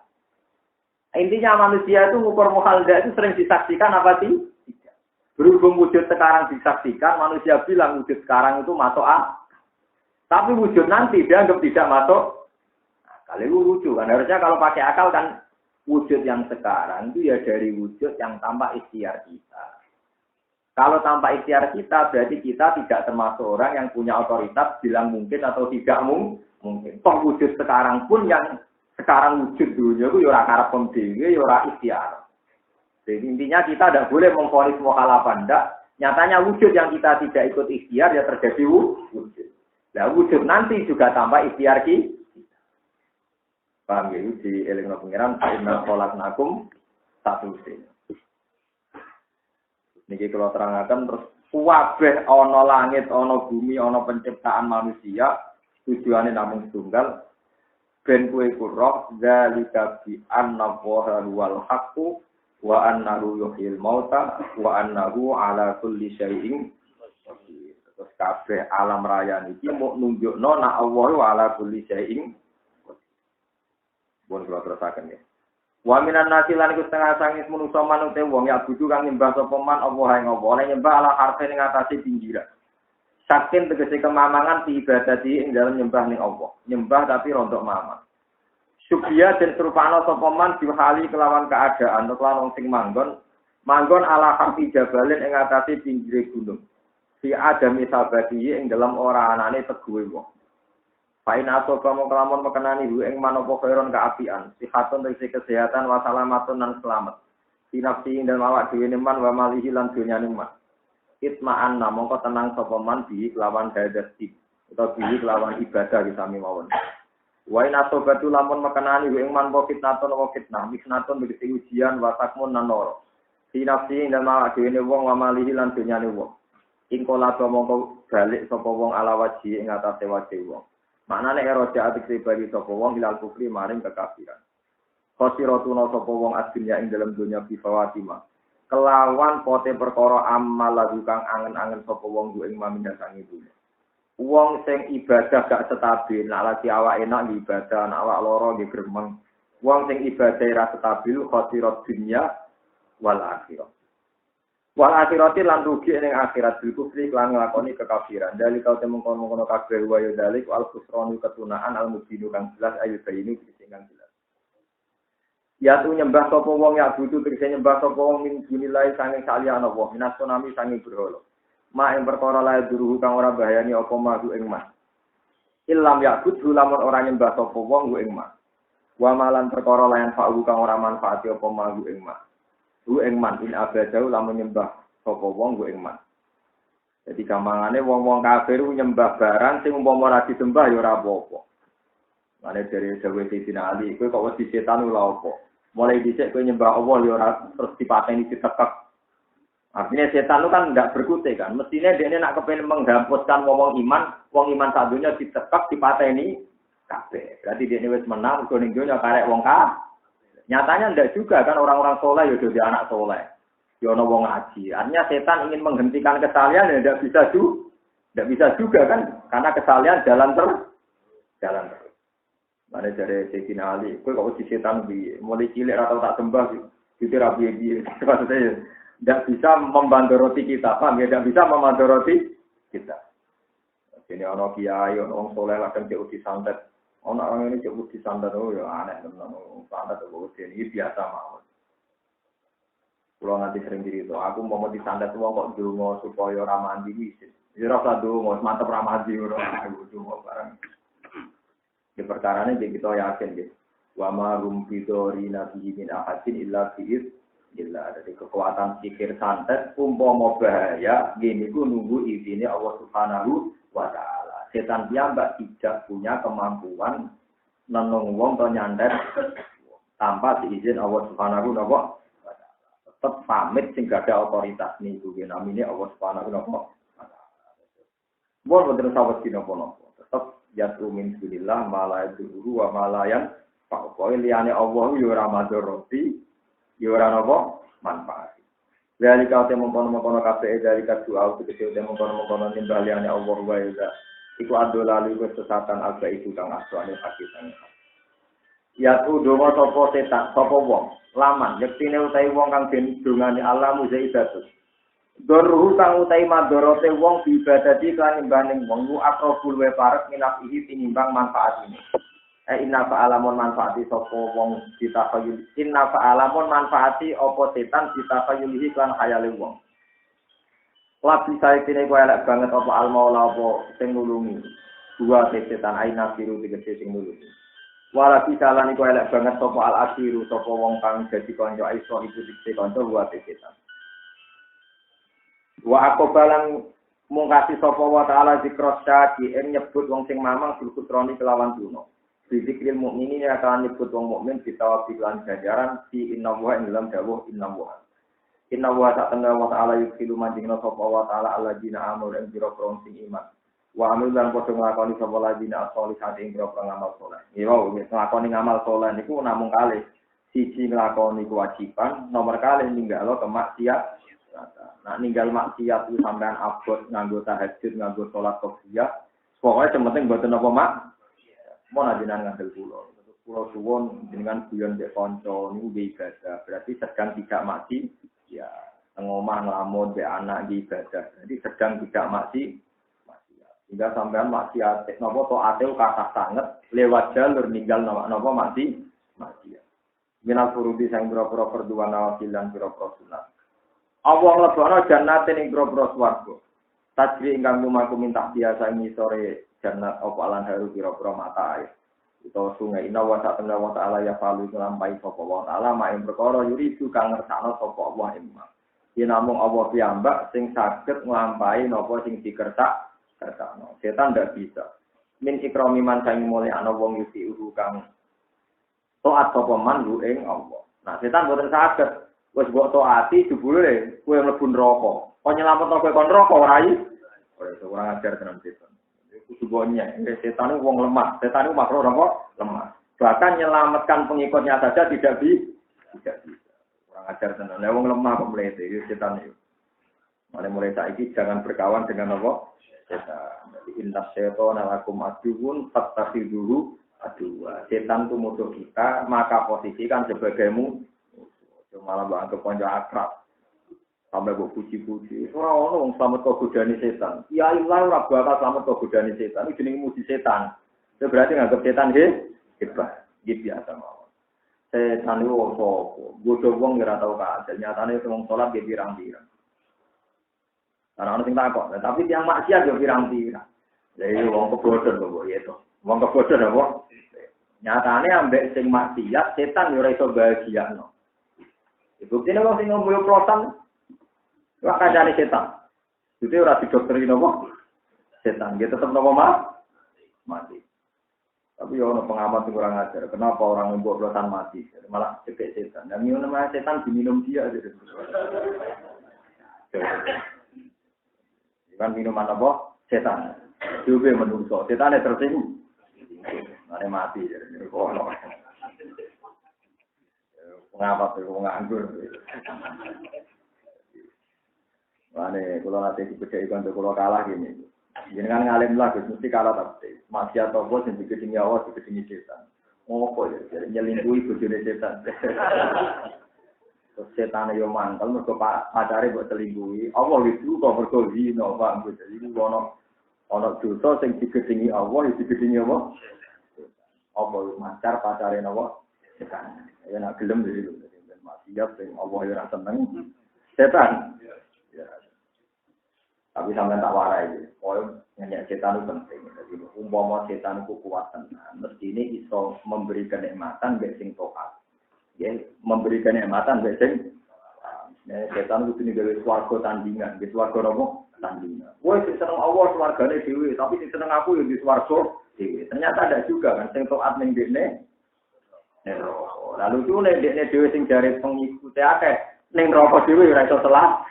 Intinya manusia itu ngukur muhal itu sering disaksikan apa sih? Tidak. Berhubung wujud sekarang disaksikan, manusia bilang wujud sekarang itu masuk akal. Tapi wujud nanti dianggap tidak masuk. Nah, kalau itu lucu kan. Harusnya kalau pakai akal kan wujud yang sekarang itu ya dari wujud yang tanpa ikhtiar kita. Kalau tanpa ikhtiar kita, berarti kita tidak termasuk orang yang punya otoritas bilang mungkin atau tidak mungkin. Toh wujud sekarang pun yang sekarang wujud dunia itu ya ora karep pemdewe, ya ora ikhtiar. Jadi intinya kita tidak boleh mengvonis mukhalafa ndak. Nyatanya wujud yang kita tidak ikut ikhtiar ya terjadi wujud. Nah wujud nanti juga tanpa ikhtiar kita. Paham ya? Di elingno pengiran inna khalaqnakum satu sin. Niki kalau terangkan terus kabeh ana langit, ana bumi, ana penciptaan manusia tujuane namung tunggal ben kowe roh zalika bi anna wal haqqu wa annahu yuhyil mauta wa annahu ala kulli syai'in qadir. Terus kabeh alam raya niki mau nunjukno nek Allah ala kulli syai'in bon kula terusaken ya. Wa minan nasi lan iku setengah sangis manusa manute wong ya butuh kang nyembah sapa man Allah ing apa oleh nyembah ala harfe ning atase pinggiran. Saking tegese kemamangan di ibadati ing dalem nyembah ning Allah. Nyembah tapi rontok mamang. Subya den serupana sapa man dihali kelawan keadaan kelawan wong sing manggon ala harfi jabalin ing atase pinggire gunung. Si adami sabati ing dalem ora anane teguhe wong. Pain atau kamu kelamun mekenani hu ing manopo khairon kaapian, sihatun tegese kesehatan wa salamatun lan selamat. Sinafsi dan awak dhewe man wa malihi lan dunyane man. Itma'an mongko tenang sapa man bi lawan hadasti utawa bi lawan ibadah sami mawon. Wa in asobatu lamun mekenani hu ing man fitnatun wa fitnah, misnatun tegese ujian wa takmun nan noro. Sinafsi dan awak dhewe wong wa malihi lan dunyane wong. Ing kala mongko balik sapa wong ala waji ing atase wajih wong. Maknane eroja atik bagi sapa wong ilal kufri maring kekafiran. Khosiratuna sapa wong adunya ing dalam dunya bifawatima. Kelawan pote perkara amal lagu kang angen-angen sapa wong ku ing mamindasangi dunya. Wong sing ibadah gak stabil, nek lagi awak enak ibadah, nek awak lara nggih gremeng. Wong sing ibadah ra stabil khosirat dunya wal akhirah. Wal akhirati lan rugi ning akhirat bil kufri lan nglakoni kekafiran. Dali kau temung-mungkono kabeh wa ya dalik wal khusranu ketunaan al mubinu kang jelas ayu bayini sing kang jelas. Ya tu nyembah sapa wong ya butuh tegese nyembah sapa wong min dunilai sanging saliyane Allah minas tsunami sanging berhala. Ma ing perkara lae duruhu kang ora bahayani apa madu ing mas. Illam ya kudu lamun ora nyembah sapa wong ku ing mas. Wa malan perkara lain fa'u kang ora manfaati apa madu ing mas. Ku ing man in abadau lamun nyembah sapa wong ku ing man. Jadi gampangane wong-wong kafir nyembah barang sing umpama ora disembah ya ora apa-apa. Mane dari dawuh Sayyidina Ali, kowe kok wedi setan lha apa? Mulai dhisik kowe nyembah Allah ya ora terus dipateni ditekek. Artinya setan itu kan enggak berkutik kan. Mestinya dia nak kepengin menghapuskan wong iman sadunya ditekek dipateni kabeh. Berarti dia wis menang mergo ning donya karek wong kafir. Nyatanya tidak juga kan orang-orang soleh ya jadi anak soleh. Ya ono wong ngaji. Artinya setan ingin menghentikan kesalahan ya tidak bisa juga kan karena kesalahan jalan terus. Mana dari Sayyidina Ali, kowe kok di setan di mulai cilik atau tak sembah gitu rapi. Maksudnya tidak bisa membandoroti kita, paham ya? Tidak bisa membandoroti kita. Ini orang kiai, orang soleh kadang cek uji santet. Orang ini cek uji santet, oh ya aneh teman. Santet ini biasa mawon. Kalau nanti sering diri itu, aku mau di santet uang kok dulu supaya ramah mandi bisa. Jadi rasa dulu mantap ramah mandi aku dulu barang. Di perkara ini kita yakin gitu. Wa ma rum bidori nabi min ahadin illa bi'id illa. Jadi kekuatan pikir santet umpama bahaya gini ku nunggu izine Allah Subhanahu wa taala. Setan piyambak tidak punya kemampuan nenung wong to nyantet tanpa diizin Allah Subhanahu wa taala. Tetap pamit sing gak ada otoritas niku namine Allah Subhanahu wa taala. Mun boten sawet dina-dina tetap yatu min sunillah malaya dulu wa malayan pokoknya liane Allah yo ora madoroti yo ora napa manfaat. Dari kau temu kono kabeh dari doa itu kecil temu kono nimbal liane Allah wa ya. Iku ado lalu kesesatan agak itu kang aswane hakikat. Yatu donga sapa setan sapa wong laman yektine utahe wong kang den dongane Allah muzaidatus. Dorhu kang utai madorote wong ibadati kan imbaning wong lu akrobul we parek minafihi tinimbang manfaat ini. Inna fa'alamun manfaati sapa wong ditafayul. Inna fa'alamun manfaati apa setan ditafayulihi kan khayale wong. Labi saiki kowe elek banget apa al-maula apa sing nulungi. Dua setan aina biru tegese sing nulungi. Walabi salani kowe elek banget sapa al-asiru sapa wong kang dadi kanca iso iku tegese kanca buat setan. Wa akobalan mungkasi sapa wa ta'ala zikrosta di nyebut wong sing mamang sulkutroni kelawan duno. Zikril mukminin akan nyebut wong mukmin ditawabi lan ganjaran di innallaha ing dalam dawuh innallaha. Innallaha ta'ala wa ta'ala yukilu manjingna sapa wa ta'ala alladzina amanu ing biro-biro sing iman. Wa amil lan padha nglakoni sapa alladzina as-solihati ing biro-biro ngamal saleh. Iya nglakoni ngamal saleh niku namung kalih. Siji nglakoni kewajiban, nomor kalih ninggalo kemaksiat. Nah ninggal maksiat itu sampean abot nganggo tahajud, nganggo salat qobliyah. Pokoke penting mboten apa mak. Mun ajenan ngandel kula suwun jenengan guyon mbek kanca niku nggih ibadah. Berarti sedang tidak maksi ya ngomah nglamun mbek anak nggih ibadah. Jadi sedang tidak maksiat. Hingga sampean maksiat napa taate kathah sanget lewat jalur ninggal napa maksiat. Minal furudi sang boro-boro perduan nawafil lan boro-boro sunat. Allah lebokno jannatin ing boro-boro swarga. Tajri ingkang lumaku minta biasa ing sore jannat apa lan haru boro-boro mata air. Utawa sungai inna wa ta'ala ya falu nglampahi sapa wa ta'ala mak ing perkara yuridu kang ngersakno sapa Allah imma. Yen namung Allah piyambak sing saged nglampahi napa sing dikersakno. Setan ndak bisa. Min ikrami man sing mulya ana wong yuti kang taat sapa man ing Allah. Nah setan boten saged wis mbok taati jebule kowe mlebu neraka. Kok nyelametno kowe kon neraka ora iki? Ora iso ora ngajar tenan setan. Iku subonya, setan itu wong lemah. Setan itu makhluk apa? Lemah. Bahkan menyelamatkan pengikutnya saja tidak bisa. Ora ngajar tenan. Lah wong lemah kok mlete setan itu. Mulai saiki jangan berkawan dengan apa? Setan. Jadi inna syaitana lakum aduwwun fattakhidhuhu aduwwa. Setan itu musuh kita, maka posisikan sebagai musuh. Malah mbak anggap konco akrab sampai mbok puji-puji ora ono wong slamet kok godane setan ya Allah ora bakal slamet kok godane setan iki jenenge muji setan itu berarti nganggap setan hebat biasa mawon setan itu sapa godho wong ora tau kasil nyatane wong salat ge pirang-pirang ana ono sing takok tapi tiyang maksiat yo pirang-pirang lha iki wong kebodohan kok ya to wong kebodohan apa nyatane ambek sing maksiat setan yo ora iso bahagiano. Bukti nih sing ngomong prosan, wah kancane setan. Itu ora didokterin apa? Setan, dia tetap nopo mati. Tapi ya ono pengamat yang kurang ajar. Kenapa orang ngomong prosan mati? Malah cekek setan. Dan minum nama setan diminum dia aja. Kan minuman apa? Setan. Juga menungso. Setan tersinggung. Ada mati. Pengamat itu nganggur. Mane kalau nanti dibedai kan kalau kalah gini. Jangan ngalim lah, mesti kalah tapi masih atau bos yang diketingi awal diketingi setan. Ngopo ya, nyelingkuhi bojone setan. Terus setan yo mantel mergo pacare mbok selingkuhi. Allah itu kok mergo zina, paham ya. Jadi ana dosa sing digedhingi Allah, ya digedhingi apa? Apa mancar pacare napa? Setan. Ya nak gelem iki lho. Maksiat sing Allah ya ora seneng. Setan. Ya. Tapi sampean tak warai. Koyo nyanyi setan itu penting. Jadi umpama setan itu kuat tenan, mesti ini iso memberi kenikmatan mbek sing taat. Ya, memberi kenikmatan mbek sing setan itu gawe swarga tandingan, di swarga nopo? Tandingan. Woi sing seneng Allah swargane dhewe, tapi sing seneng aku ya di swarga dhewe. Ternyata ada juga kan sing taat ning dekne. Lalu itu nek dekne dhewe sing jare pengikut akeh ning neraka dhewe ora iso telah.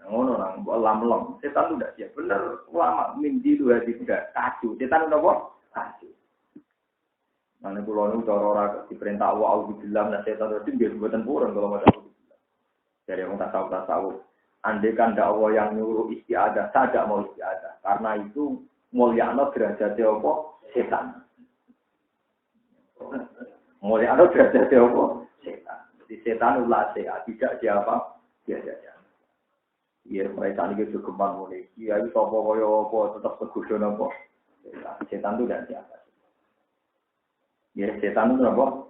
Ngono nang mbok lam-lem. Setan udah siap bener. Ulama mimpi itu hati tidak kacau. Setan udah apa? Kacau. Mana kula nu cara ora diperintah wa auzubillah min setan rajim dia mboten purun kalau maca auzubillah. Dari yang tasawuf. Andai kan dakwa yang nyuruh istiadah, saya mau istiadah. Karena itu mulyakno derajate apa? Setan. Mulyakno derajate apa? Setan. Jadi setan ulah sehat, tidak siapa? Biasa. Iya, mereka ini juga kembang mulai. Iya, itu apa tetap berguna apa. Setan itu dan siapa? Ya, setan itu apa?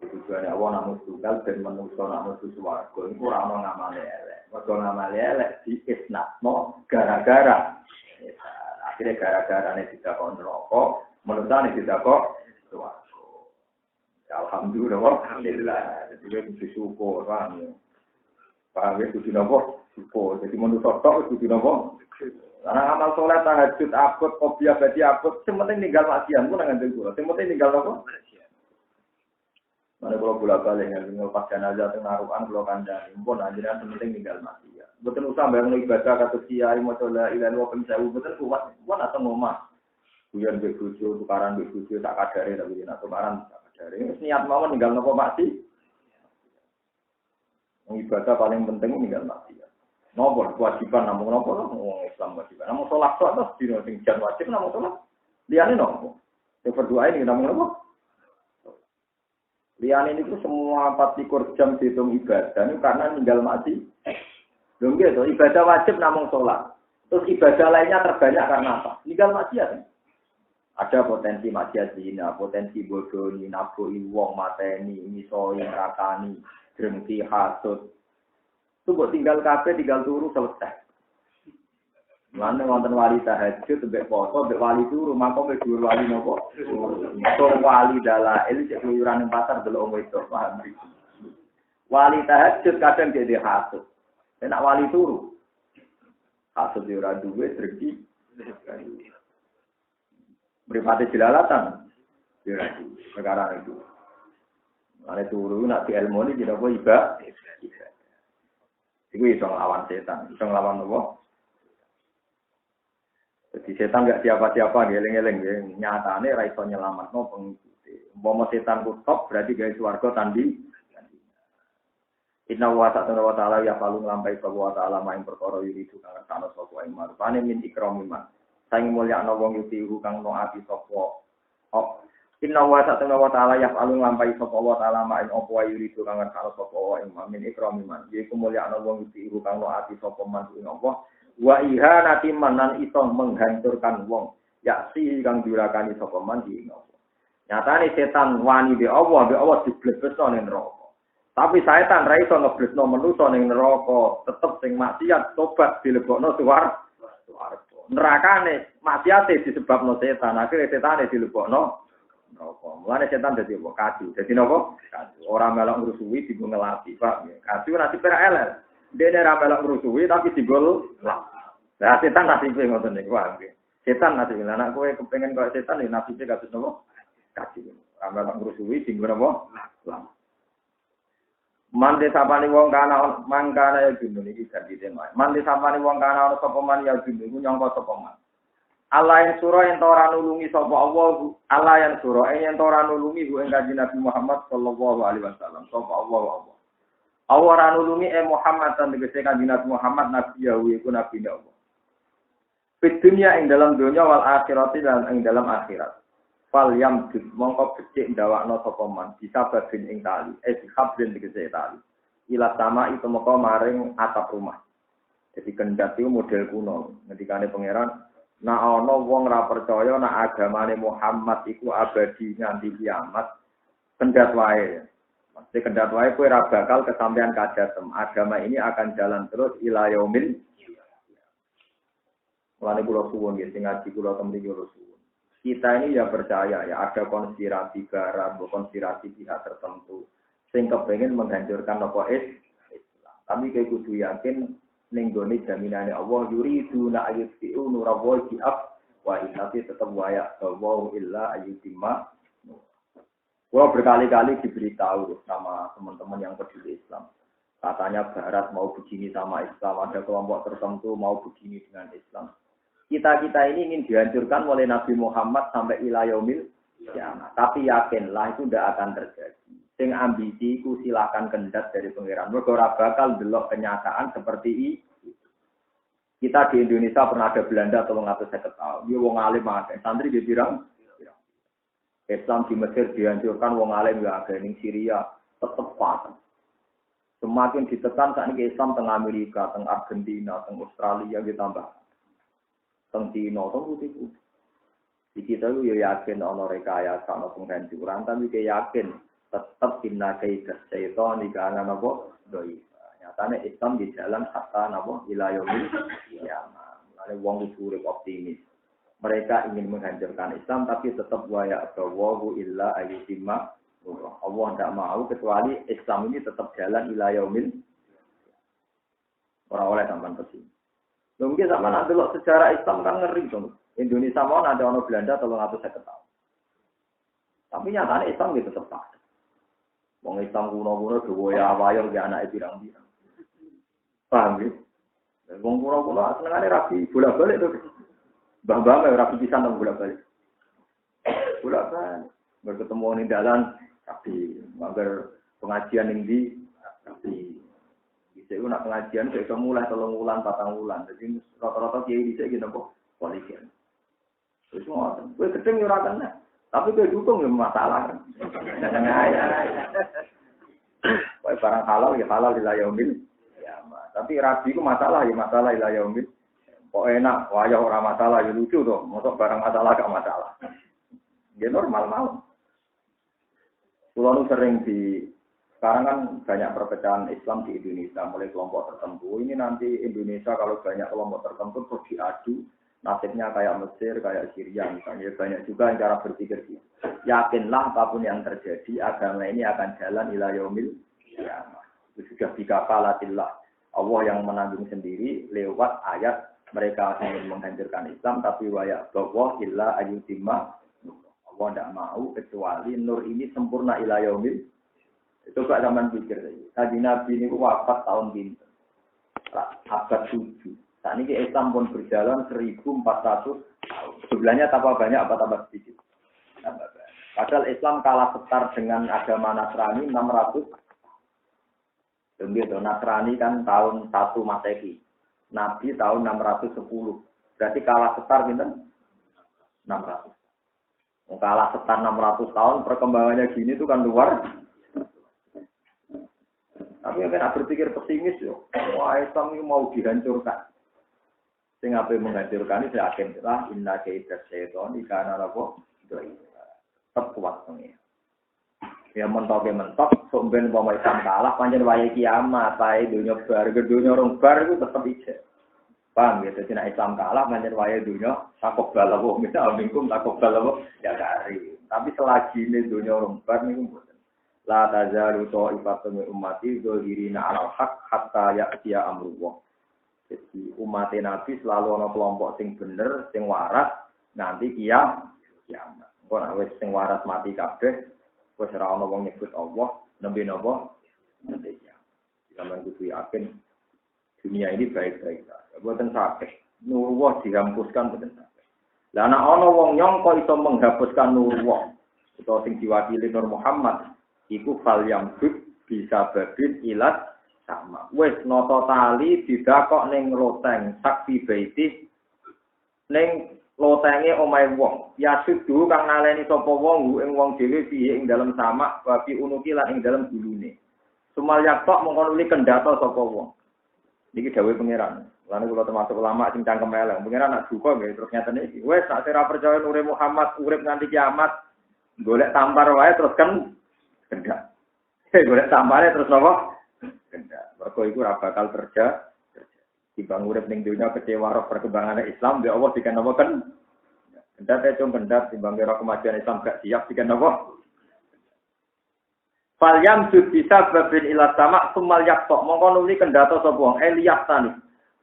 Tujuannya Allah namun tunggal dan manusia namun suwargo. Ini kurang ngamal elek. Waktu ngamal elek di isnatno gara-gara. Akhirnya gara-gara ini tidak kok neraka, manusia ini tidak kok suwargo. Alhamdulillah. Jadi kita syukur, paham ya? Paham ya, itu apa? Syukur. Jadi manusia tok itu apa? Karena amal soleh tahajud akut, kopiah berarti akut. Sementing tinggal maksiat pun dengan dengkul. Sementing tinggal apa? Mana kalau bolak-balik dengan pas jenazah naruhan kalau kandang pun ajaran sementing tinggal maksiat. Betul usah bayang ibadah kata kiai mau coba ilan wa penjauh betul kuat atau ngomah. Buyan bebujo, tukaran bebujo tak kadare tapi nak tukaran tak kadare. Niat mau tinggal nopo maksiat. Ibadah paling penting tinggal maksiat. Nopo kewajiban namun nopo orang Islam kewajiban. Namun sholat terus di sing jan wajib namun sholat. Liane nopo. Yang berdoa ini namun nopo. Liane ini tuh semua 24 jam dihitung ibadah ini karena tinggal mati. Belum gitu, ibadah wajib namun sholat. Terus ibadah lainnya terbanyak karena apa? Tinggal maksiat. Ada potensi maksiat zina, potensi bodoh, naboi wong mateni, misoi, rakani, drengki, hasud. Itu buat tinggal kabeh, tinggal turu selesai. Mana wonten wali tahajud, mbek foto, mbek wali turu, maka mbek dhuwur wali nopo? So wali dalail cek keluyuran ning pasar delok wong wedok, paham iki. Wali tahajud kadang dhewe hasud. Nek wali turu, hasud yo ora duwe rezeki. Mripate jelalatan. Yo ora duwe perkara itu. Mane turu nak di ilmu iki apa ibadah. Iku iso nglawan setan, iso nglawan apa? Jadi setan enggak siapa-siapa, geleng-geleng nyatane ra iso nyelametno pengikuti. Umpama setan ku top berarti gawe swarga tandi. Inna wa ta'ala ya palu nglampahi sapa wa ta'ala maing perkara yuri itu kang kana sapa ing marupane min ikramiman. Saing mulyakno wong yuti kang noati sapa. Inna wa ta'ala ya palu nglampahi sapa wa ta'ala maing apa yuri itu kang kana sapa ing min ikramiman. Yaiku mulyakno wong yuti kang noati sapa man ing apa. Wa ihanati manan iso menghancurkan wong. Ya si kang diurakani sapa man ing apa. Nyatane setan wani be Allah diblebesno ning neraka. Tapi setan ra iso ngeblesno manusa ning neraka, tetep sing maksiat tobat dilebokno swarga. Nerakane maksiate disebabno setan, akhire setane dilebokno neraka. Mulane setan dadi apa? Kadu. Dadi napa? Kadu. Ora melok ngrusuhi digo ngelati, Pak. Kadu nasibe ra elek. Dene ra melok ngrusuhi tapi digol lah. Lah setan nasibe ngoten niku, Pak. Setan nasibe anak kowe kepengin koyo setan ya nasibe kados napa? Kadu. Ra melok ngrusuhi digo napa? Lah. Mande sapane wong kana mangkana ya dunya iki ganti tema. Mande sapane wong kana ana sapa man ya dunya iku nyangka sapa man. Allah yang surah yang ora nulungi sapa Allah, Allah yang surah yang ora nulungi ku ing Kanjeng Nabi Muhammad sallallahu alaihi wasallam. Sapa Allah. Allah ora nulungi Muhammad lan tegese Kanjeng Nabi Muhammad nabi ya iku nabi Allah. Di dunia ing dalam dunia wal akhirat lan ing dalam akhirat. fal yam mongko becik ndawakno sapa man bisa babin ing tali dihabrin tegese tali ila sama itu moko maring atap rumah. Jadi kendat itu model kuno. Ngendikane pangeran, nek ana wong ra percaya nek agamane Muhammad iku abadi nganti kiamat, kendat wae. Mesti kendat wae kowe ra bakal kesampaian kadhatem. Agama ini akan jalan terus ila yaumil. Mulane kula suwun nggih sing ngaji kula temri kula suwun. Kita ini ya percaya ya ada konspirasi barat, konspirasi pihak tertentu sing kepengin menghancurkan apa Islam. Tapi kowe kudu yakin ning gone jaminane Allah yuridu na ayutfi'u nurallahi bi'af wa innafi tetap waya wa illa ayutimma. Gua berkali-kali diberitahu sama teman-teman yang peduli Islam. Katanya Barat mau begini sama Islam, ada kelompok tertentu mau begini dengan Islam. Kita ini ingin dihancurkan oleh Nabi Muhammad sampai ila yaumil kiamat. Tapi yakinlah itu tidak akan terjadi. Sing ambisi ku silakan kendat dari pangeran. Mergo ora bakal delok kenyataan seperti ini. Kita di Indonesia pernah ada Belanda 350 tahun. Dia wong alim akeh. Santri dia pirang? Islam di Mesir dihancurkan wong alim ya akeh ning Syria tetep paten. Semakin ditekan saat ini Islam teng Amerika, teng Argentina, teng Australia ditambah. Teng Cina, teng putih. Di kita itu ya yakin ana rekayasa ana penghancuran, tapi yakin tetap inna kaidah syaitan di kanan apa doi. Nyatane Islam di jalan hatta napa ila yaumil kiamat. Mane wong kudu optimis. Mereka ingin menghancurkan Islam tapi tetap wa ya'tawu illa ayyutimma. Allah tidak mau kecuali Islam ini tetap jalan ila yaumil. Ora oleh sampean pesing. Mungkin sampean ndelok sejarah Islam kan ngeri to. Indonesia mau ada ono Belanda 350 tahun. Tapi nyatane Islam itu tetap ada. Wong Islam kuno-kuno dhewe ya wayang ge anake pirang-pirang. Paham ya? Wong kuno-kuno senengane rapi bolak-balik to. Mbah-mbah rapi pisan nang bolak-balik. Bolak-balik. Berketemu ning dalan rapi, mager pengajian ning ndi rapi. Dhisik nak pengajian kok iso mulai 3 wulan, 4 wulan. Dadi rata-rata kiai dhisik ki napa polisi. Wis ngoten. Kowe gedeng yo ora kena. Tapi kowe dukung ya masalah kan. Jangan ayah. Kowe barang halal ya halal ila yaumil. Ya, tapi rabi ku masalah ya masalah ila yaumil. Kok enak, wayah ora masalah ya lucu to. Mosok barang masalah gak masalah. Ya normal mau. Kulo sering sekarang kan banyak perpecahan Islam di Indonesia mulai kelompok tertentu. Ini nanti Indonesia kalau banyak kelompok tertentu terus diadu. Nasibnya kayak Mesir, kayak Syria misalnya. Banyak juga yang cara berpikir gitu. Yakinlah apapun yang terjadi, agama ini akan jalan ila yaumil kiamah. Itu sudah bikafalatillah. Allah yang menanggung sendiri lewat ayat mereka ingin menghancurkan Islam, tapi wayak bahwa illa ayyutimma. Allah tidak mau kecuali nur ini sempurna ila yaumil. Itu gak zaman pikir. Tadi Nabi ini wafat tahun pinter. Abad 7. Saat ini Islam pun berjalan 1400 tahun. Jumlahnya tambah banyak apa tambah sedikit? Tambah banyak. Padahal Islam kalah setar dengan agama Nasrani 600. Begitu, Nasrani kan tahun 1 Masehi. Nabi tahun 610. Berarti kalah setar gitu? 600. Kalah setar 600 tahun, perkembangannya gini itu kan luar. Tapi yang berpikir pesimis yo. Wah, Islam ini mau dihancurkan. Sing ape menghancurkan itu yakin lah inna kaidah syaitan ikana apa doi tetap kuat nih ya mentok sok ben umpama Islam kalah pancen wae kiamat wae dunya bar dunya rong bar itu tetep ijek paham ya dadi nek Islam kalah pancen wae dunya takok balawo misal mingkum takok balawo ya dari tapi selagi ini dunya rong bar niku mboten la tazalu ta'ifatun min ummati dzahirina 'alal haq hatta ya'tiya amrullah. Jadi umat Nabi selalu ada kelompok sing bener, sing waras, nanti kiamat. Kok nek wis sing waras mati kabeh, wis ora ana wong nyebut Allah, nembe napa? Nanti kiamat. Sampeyan kudu yakin dunia ini baik-baik saja. Boten sakit. Nurullah dihapuskan boten sakit. Lah nek ana wong nyangka iso menghapuskan nurullah, utawa sing diwakili Nur Muhammad, iku fal yang bisa babin ilat sama. Wes noto tali didakok ning loteng saksi baiti ning lotenge omahe wong. Ya sudu kang naleni sapa wong ing wong dhewe piye ing dalem samak wabi unuki lan ing dalem gulune. Sumal yaktok mongko nuli kendhato sapa wong. Niki dawuhe pangeran. Lan kula termasuk ulama sing cangkem elek. Pangeran nak duka nggih terus ngeten iki. Wes sak ora percaya nure Muhammad urip nganti kiamat. Golek tampar wae terus kan kendhat. Golek tampare terus napa? Kendhat. Mergo iku ora bakal kerja. Dibang urip ning dunya kecewa roh perkembangan Islam, ya Allah dikan apa kan? Kendhat cung kendhat dibang roh kemajuan Islam gak siap dikan apa? Fal yam sud bisa babin ila sama sumal yaktok mongko nuli kendhato sapa wong eliyat tani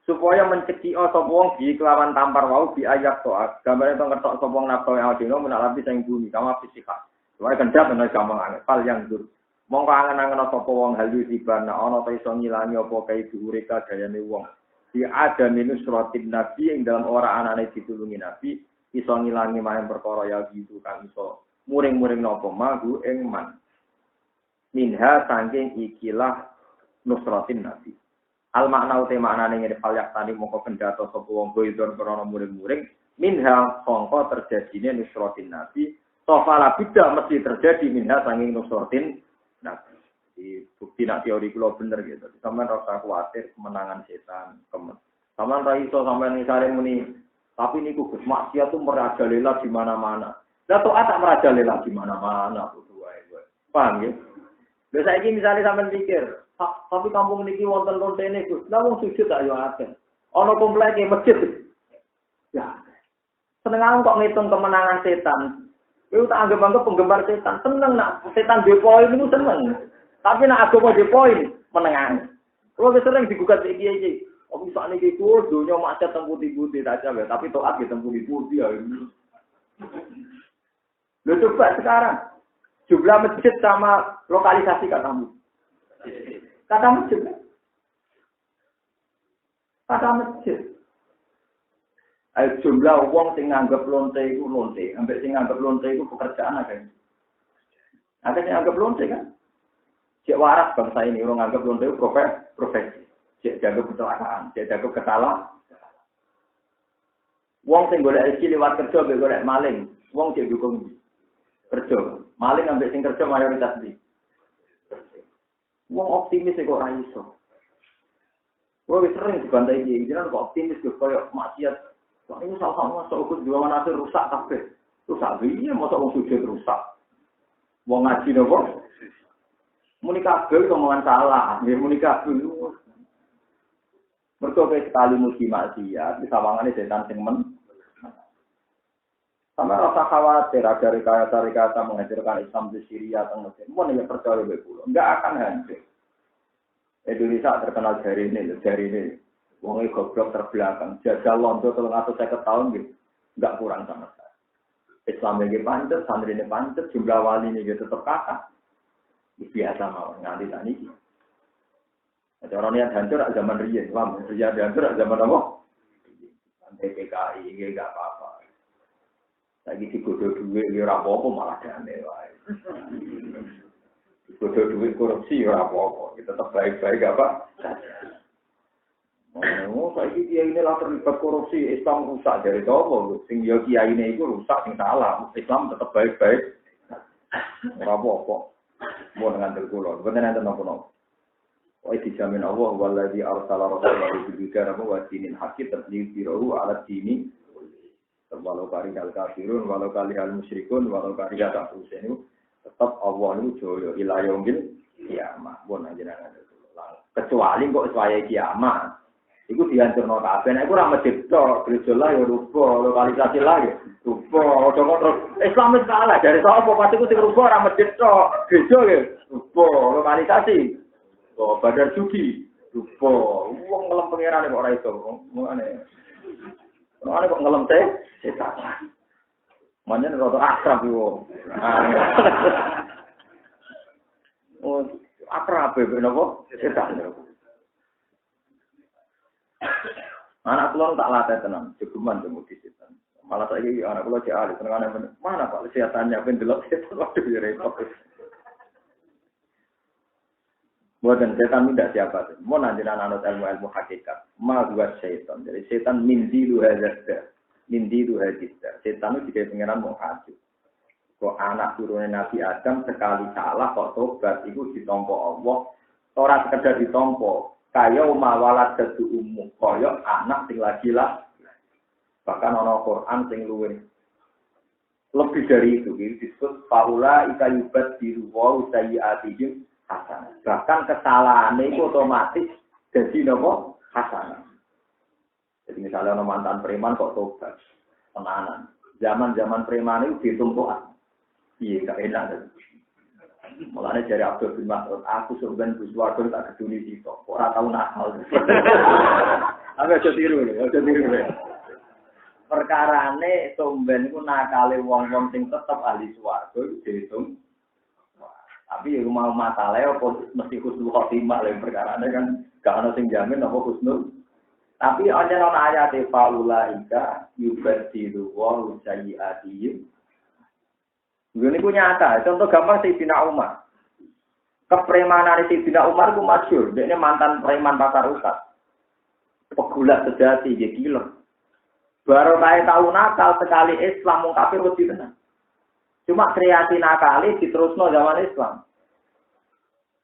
supaya menceki sapa wong di kelawan tampar wau di ayat to gambare to ngetok sapa wong nafsu adino menak lapi sing bumi kama fisika supaya kendhat ana gampang anget fal yang dur mongko angen-angen sapa wong halu dibana ana ta iso ngilangi apa kae dhuwure kagayane wong di ada minus rotin nabi yang dalam ora anane ditulungi nabi iso ngilangi maring perkara ya gitu kang iso muring-muring napa magu ing man minha sangking ikilah nusratin nabi. Al makna uti maknane ngene falyak tani mongko kendhato sapa wong goidon krana muring-muring minha sangka terjadine nusratin nabi. Sofala bidah mesti terjadi minha sangking nusratin nabi. Di bukti nak teori kula bener gitu. Sampeyan ora kuwatir kemenangan setan. Sampeyan ra iso sampeyan misale muni tapi niku Gus maksiat tuh merajalela di mana-mana. Lah taat tak merajalela di mana-mana kudu wae. Paham ya? Lha saiki misale sampean pikir, tapi kampung niki wonten lontene Gus. Lah wong sujud tak yo akeh. Ana kompleke masjid. Ya. Seneng kok ngitung kemenangan setan. Kowe tak anggap penggemar setan. Seneng nak setan duwe poin niku seneng. Tapi nak agama duwe poin menengan. Kulo sering digugat iki. Oh bisa niki ku donya maksiat teng putih-putih saja ya, tapi taat ge teng putih-putih ya. Lha coba sekarang jumlah masjid sama lokalisasi katamu. Kata masjid. Kata masjid. Ayo jumlah wong sing nganggep lonte iku lonte, ambek sing nganggep lonte iku pekerjaan akeh. Ada sing nganggep lonte kan? Cek waras bangsa ini orang nganggep lonte iku profesi. Cek jago kecelakaan, cek jago kesalahan. Wong sing golek rezeki liwat kerja, golek maling. Wong cek dukung kerja. Maling ambek sing kerja mayoritas di. Wong optimis kok ora iso. Wong sering dibantai iki, jenengan kok optimis kok koyo maksiat. Kok ini salah masuk ikut dua manasir rusak kabeh. Rusak piye mosok wong sujud rusak. Wong ngaji nopo? Muni kabeh omongan salah, nggih muni kabeh. Mergo sekali muji maksiat, disawangane setan sing men. Sama rasa khawatir ada rekayasa menghancurkan Islam di Syria atau Mesir. Mohon ya percaya betul, enggak akan hancur. Indonesia terkenal dari ini. Wong goblok terbelakang. Jajal londo 350 tahun gitu, enggak kurang sama sekali. Islam ini pancet, santri ini pancet, jumlah wali ini tetap kakak. Biasa mau nganti tani. Ada orang yang hancur zaman Rian, Islam hancur zaman apa? PKI ini enggak apa-apa. Lagi digodoh duit, ya apa-apa malah damai wae. Digodoh duit korupsi, ya apa-apa. Kita tetap baik-baik apa? Oh, saya kiai ini lah terlibat korupsi, Islam rusak dari apa? Sing ya kiai ini itu rusak, sing salah. Islam tetap baik-baik. Ya apa-apa. Mau dengan terkulon, bener nanti nopo-nopo. Wah dijamin Allah, waladhi arsala rasulahu bidhikara wa dinil haqqi tadliqirahu ala dini. Walau karihal kafirun, walau karihal musyrikun, walau karihal kafirun itu tetap Allah itu joyo ilayongil kiamat. Bon aja nanti kecuali kok saya kiamat, itu dihancur no kabeh. Nek ora medhito, gereja lah ya rupa, lokalisasi lah ya rupa. Coba terus Islam wis kalah dari sapa pasti ku sing rupa ora medhito, gereja ya rupa, lokalisasi. Oh, badar sugi rupa. Wong ngelem pangerane kok ora iso. Ngene. Ora kok ngelem teh setan. Manjen rada akrab yo. Oh, akrab e napa? Setan. Anak kula tak latih tenan, jegeman mesti setan. Malah saiki anak kula cek ahli senengane mana Pak setannya ben delok setan waduh ya repot. Buatan setan tidak siapa tuh. Mau nanti anut ilmu hakikat. Ma buat setan. Jadi setan minzilu hazarda. Nindi itu hadis. Setan itu juga pengiran mau hancur. Kok anak turunnya Nabi Adam sekali salah kok tobat itu ditompo Allah. Orang sekedar ditompo. Kaya umawalat jadu umum. Kaya anak sing lagi lah. Bahkan ono Quran sing luwih. Lebih dari itu. Disebut Paula ika yubat biru wa sayyi'atihim hasanah. Bahkan kesalahannya itu otomatis jadi nopo hasanah. Jadi misalnya ono mantan preman kok tobat, tenanan. Zaman preman itu ditumpukan. Iya, gak enak. Mulanya dari Abdul bin Mas'ud, aku sebenarnya buswardo tak keduni itu. Orang tahu nakal. Aku aja tiru. Perkarane somben itu nakale wong-wong sing tetep ahli swarga itu dihitung. Tapi ya mau matale apa mesti husnul khotimah lho perkarane kan gak ono sing jamin apa husnul. Tapi ana ayat faula ika yubadiru wa sayyi'atihim. Ini punya nyata. Contoh gampang Sayyidina Umar. Kepremanan Sayyidina Umar itu masyhur. Dia mantan preman pasar Usat. Pegulat sejati, dia gila. Baru kayak tahu nakal sekali Islam wong kafir wedi tenan. Cuma kreasi nakali diterusno zaman Islam.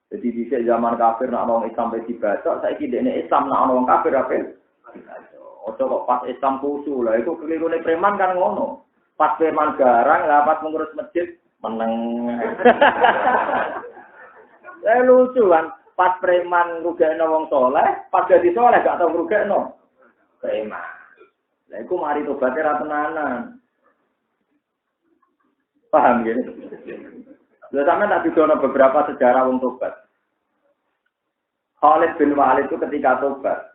Jadi di zaman kafir nak orang Islam wis dibacok, saiki dekne Islam nak orang kafir apa? Ojo kok pas Islam kusu lah, itu kelirune preman kan ngono. Pas preman garang, lah pas mengurus masjid, meneng. Saya lucu kan, pas preman rugekno wong soleh, pas jadi soleh gak tau rugekno preman. Lah iku mari tobaté ra tenanan. Paham ya? Lah sampeyan tak didono beberapa sejarah wong tobat. Khalid bin Walid itu ketika tobat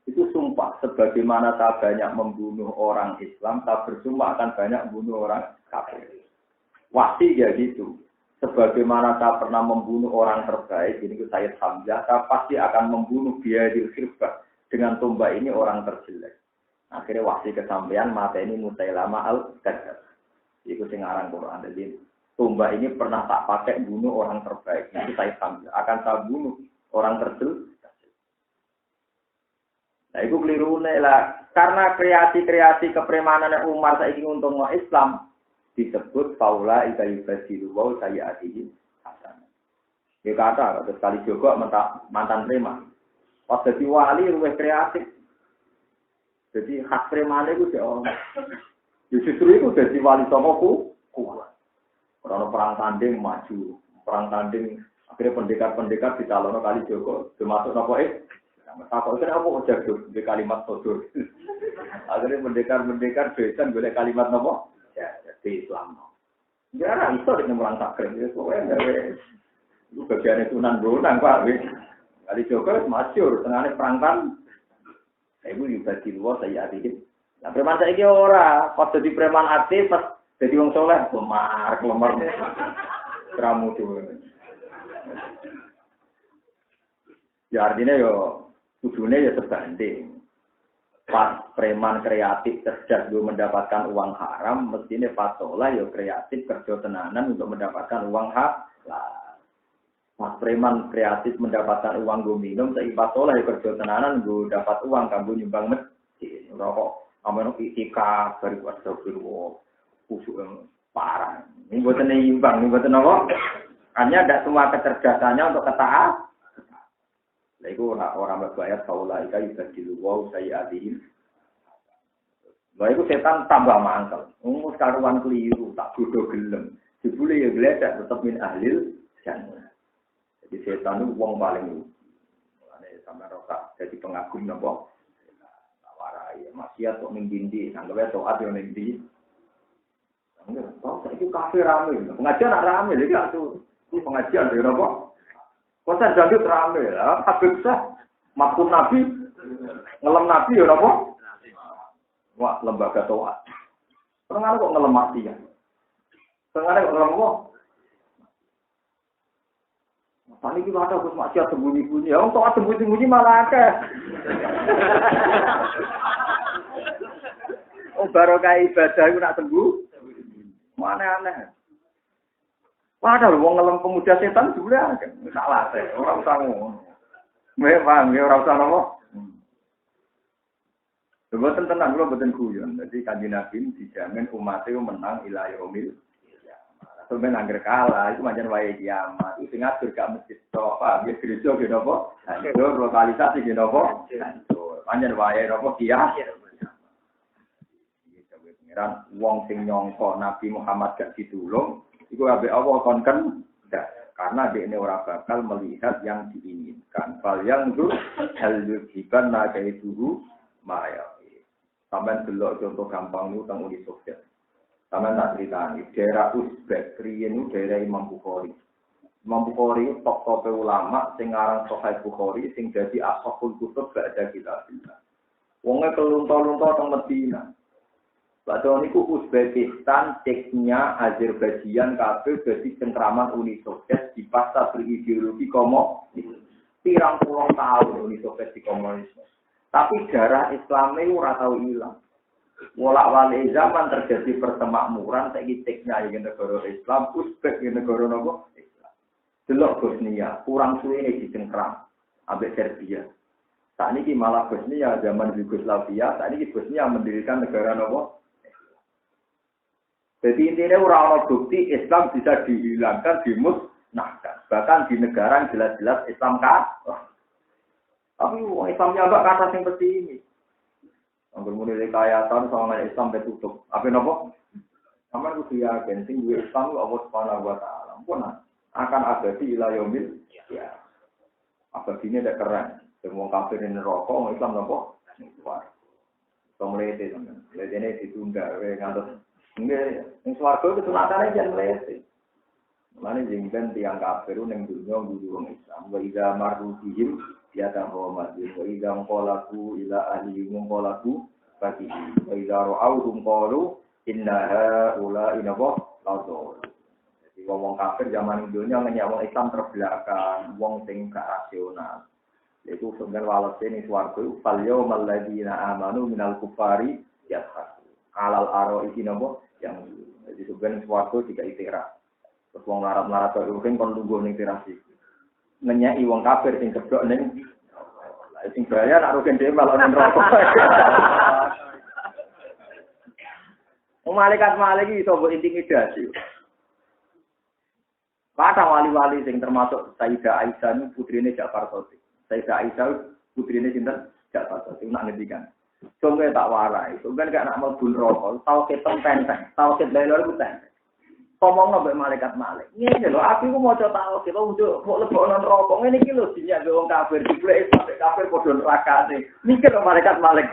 itu sumpah, sebagaimana saya banyak membunuh orang Islam, saya bersumpah akan banyak membunuh orang kafir. Wahsi ya gitu. Sebagaimana saya pernah membunuh orang terbaik, ini Sayyid Hamzah, saya pasti akan membunuh biadil khirbah. Dengan tombak ini orang terjelek. Akhirnya wahsi kesampaian, mata ini Musailama al-Kadzdzab. Itu singaran Quran. Jadi tombak ini pernah tak pakai bunuh orang terbaik. Itu Sayyid Hamzah. Akan saya bunuh orang terjelek. Nah, itu keliru lah. Karena kreasi-kreasi kepremanan Umar saiki untung Islam disebut Paula ika yubadiru wa sayyi'atihim hasanah. Dia kata sekali juga mantan preman. Pas jadi wali luwih kreatif. Jadi hak preman itu dia justru itu jadi wali somoku kuat. Orang perang tanding maju, perang tanding akhirnya pendekar-pendekar dicalon kali Joko termasuk nopo Takut itu apa jadul di kalimat sodor. Akhirnya mendekar besan boleh kalimat apa? Ya, jadi Islam. Jarang itu dengan melangkah keren. Itu bagiannya tunan Pak. Kali Joko masyur, tengahnya perangkan. Ibu juga di luar saya adikit. Nah, preman saya ini orang. Pas jadi preman aktif, pas jadi orang soleh, lemar. Keramu tuh. Ya artinya tujuannya ya sebanding. Pas preman kreatif cerdas gue mendapatkan uang haram, mestinya pas soleh ya kreatif kerja tenanan untuk mendapatkan uang halal. Pas preman kreatif mendapatkan uang gue minum, tapi pas soleh ya kerja tenanan gue dapat uang kamu nyumbang masjid, rokok, kamu itikaf, bari kuat astagfirullah, kusuk yang parah. Ini buatan nyimbang, ini buatan apa? Hanya tidak semua kecerdasannya untuk ketaat. Itu orang berbayar kaulah ika yubadilu wa sayyi'atihim. Lah itu setan tambah mangkel. Umur karuan keliru, tak bodoh gelem. Dibule ya gledek tetep min ahlil jannah. Jadi setan itu wong paling lucu. Mulane sampe rosak jadi pengagum napa? Warai maksiat kok ning ndi, anggawe taat yo ning ndi. Enggak, itu kafir rame. Pengajian nak rame lagi aku. Ini pengajian yo napa? Kota jangkut rame lah, Habib Syah, makum Nabi, ngelem Nabi ya apa? Wah, lembaga toat. Tengah kok ngelem mati ya? Tengah kok ngelem kok? Tadi kita ada Gus maksiat sembunyi-bunyi, ya toat sembunyi-bunyi malah akeh. Oh barokah ibadah itu nak sembuh, mana aneh. Padahal wong ngelem pemuda setan juga salah teh, orang usah ngono. Memang orang usah nopo. Mboten tenan kula mboten guyon. Dadi Kanjeng Nabi dijamin umat itu menang ila yaumil kiamat. Sampeyan anggere kalah iku pancen wae kiamat. Iku sing ngatur gak masjid tok, Pak. Wis gereja ge napa? Hancur lokalisasi ge napa? Hancur. Pancen wae napa kiamat. Iki kabeh pengiran wong sing nyangka Nabi Muhammad gak ditulung, iku ambek Allah kon karena dia ini orang bakal melihat yang diinginkan. Fal yang itu hal yujiban nagai dulu maya. Sampai delok contoh gampang itu tentang Uni Soviet. Sampai tak ceritani daerah Uzbek, Rian itu daerah Imam Bukhari. Imam Bukhari top ulama, sing aran Sahih Bukhari, sing jadi ashhabul kutub gak ada kitab-kitab. Wongnya kelunta-lunta teng Medina. Padahal niku Uzbekistan, Ceknya, Azerbaijan, kabeh dadi cengkraman Uni Soviet dipaksa berideologi komunis. Pirang puluh tahun Uni Soviet di komunisme. Tapi darah Islam itu ora tau ilang. Wolak-walik zaman terjadi persemakmuran, saiki Ceknya iki negara Islam, Uzbek iki negara napa? Islam. Delok Bosnia, kurang suwe dicengkram ambek Serbia. Saat ini malah Bosnia zaman Yugoslavia, saat ini Bosnia mendirikan negara napa? Jadi intinya orang-orang bukti Islam bisa dihilangkan, dimusnahkan. Bahkan di negara yang jelas-jelas Islam kafir. Tapi Islamnya enggak kata yang seperti ini. Anggur mulai rekayasa sama Islam tertutup. Apa nopo? Sama itu yakin sing duwe Islam itu Allah Subhanahu wa taala. Pun akan abadi ila yaumil ya. Abadinya tidak keren. Semua kafirin rokok, Islam nopo? Wah. Mulai itu teman. Ini ditunda ngantos nggih, ning swarga itu sunatane jan mlete. Mane jengben tiyang kafir ning dunya nggudu wong Islam. Wa idza marru bihim ya tahawmat. Wa idza qalaku ila ahli qalaku fati. Wa idza ra'awhum qalu inna haula inaba laudul. Jadi wong kafir zaman dunya ngenyek wong Islam terbelakang, wong sing gak rasional. Itu sebenarnya walase ning swarga fal yaumal ladina amanu minal kufari yadhhaku. Alal aro iki napa yang jadi sebenarnya suatu jika itera terus wong larat-larat kok kan kon lungguh ning teras iki ngenyaki wong kafir sing keblok ning sing bahaya nak rugen dhewe malah ning rokok malaikat iki iso mbok intimidasi Kata wali-wali sing termasuk Sayyidah Aisyah ini putrine Ja'far Shadiq. Sayyidah Aisyah putrine sinten Ja'far Shadiq nak ngendikan Coba tak warai, coba gak nak mau bun rokok, tau keteng tenteng, tau ket lelor itu tenteng. Ngomong nggak malaikat malik, ini loh, aku mau coba tau kita udah mau lebonan rokok, ini kilo sinyal orang kafir, dibeli sampai kafir podon raka nih, mikir loh malaikat malik.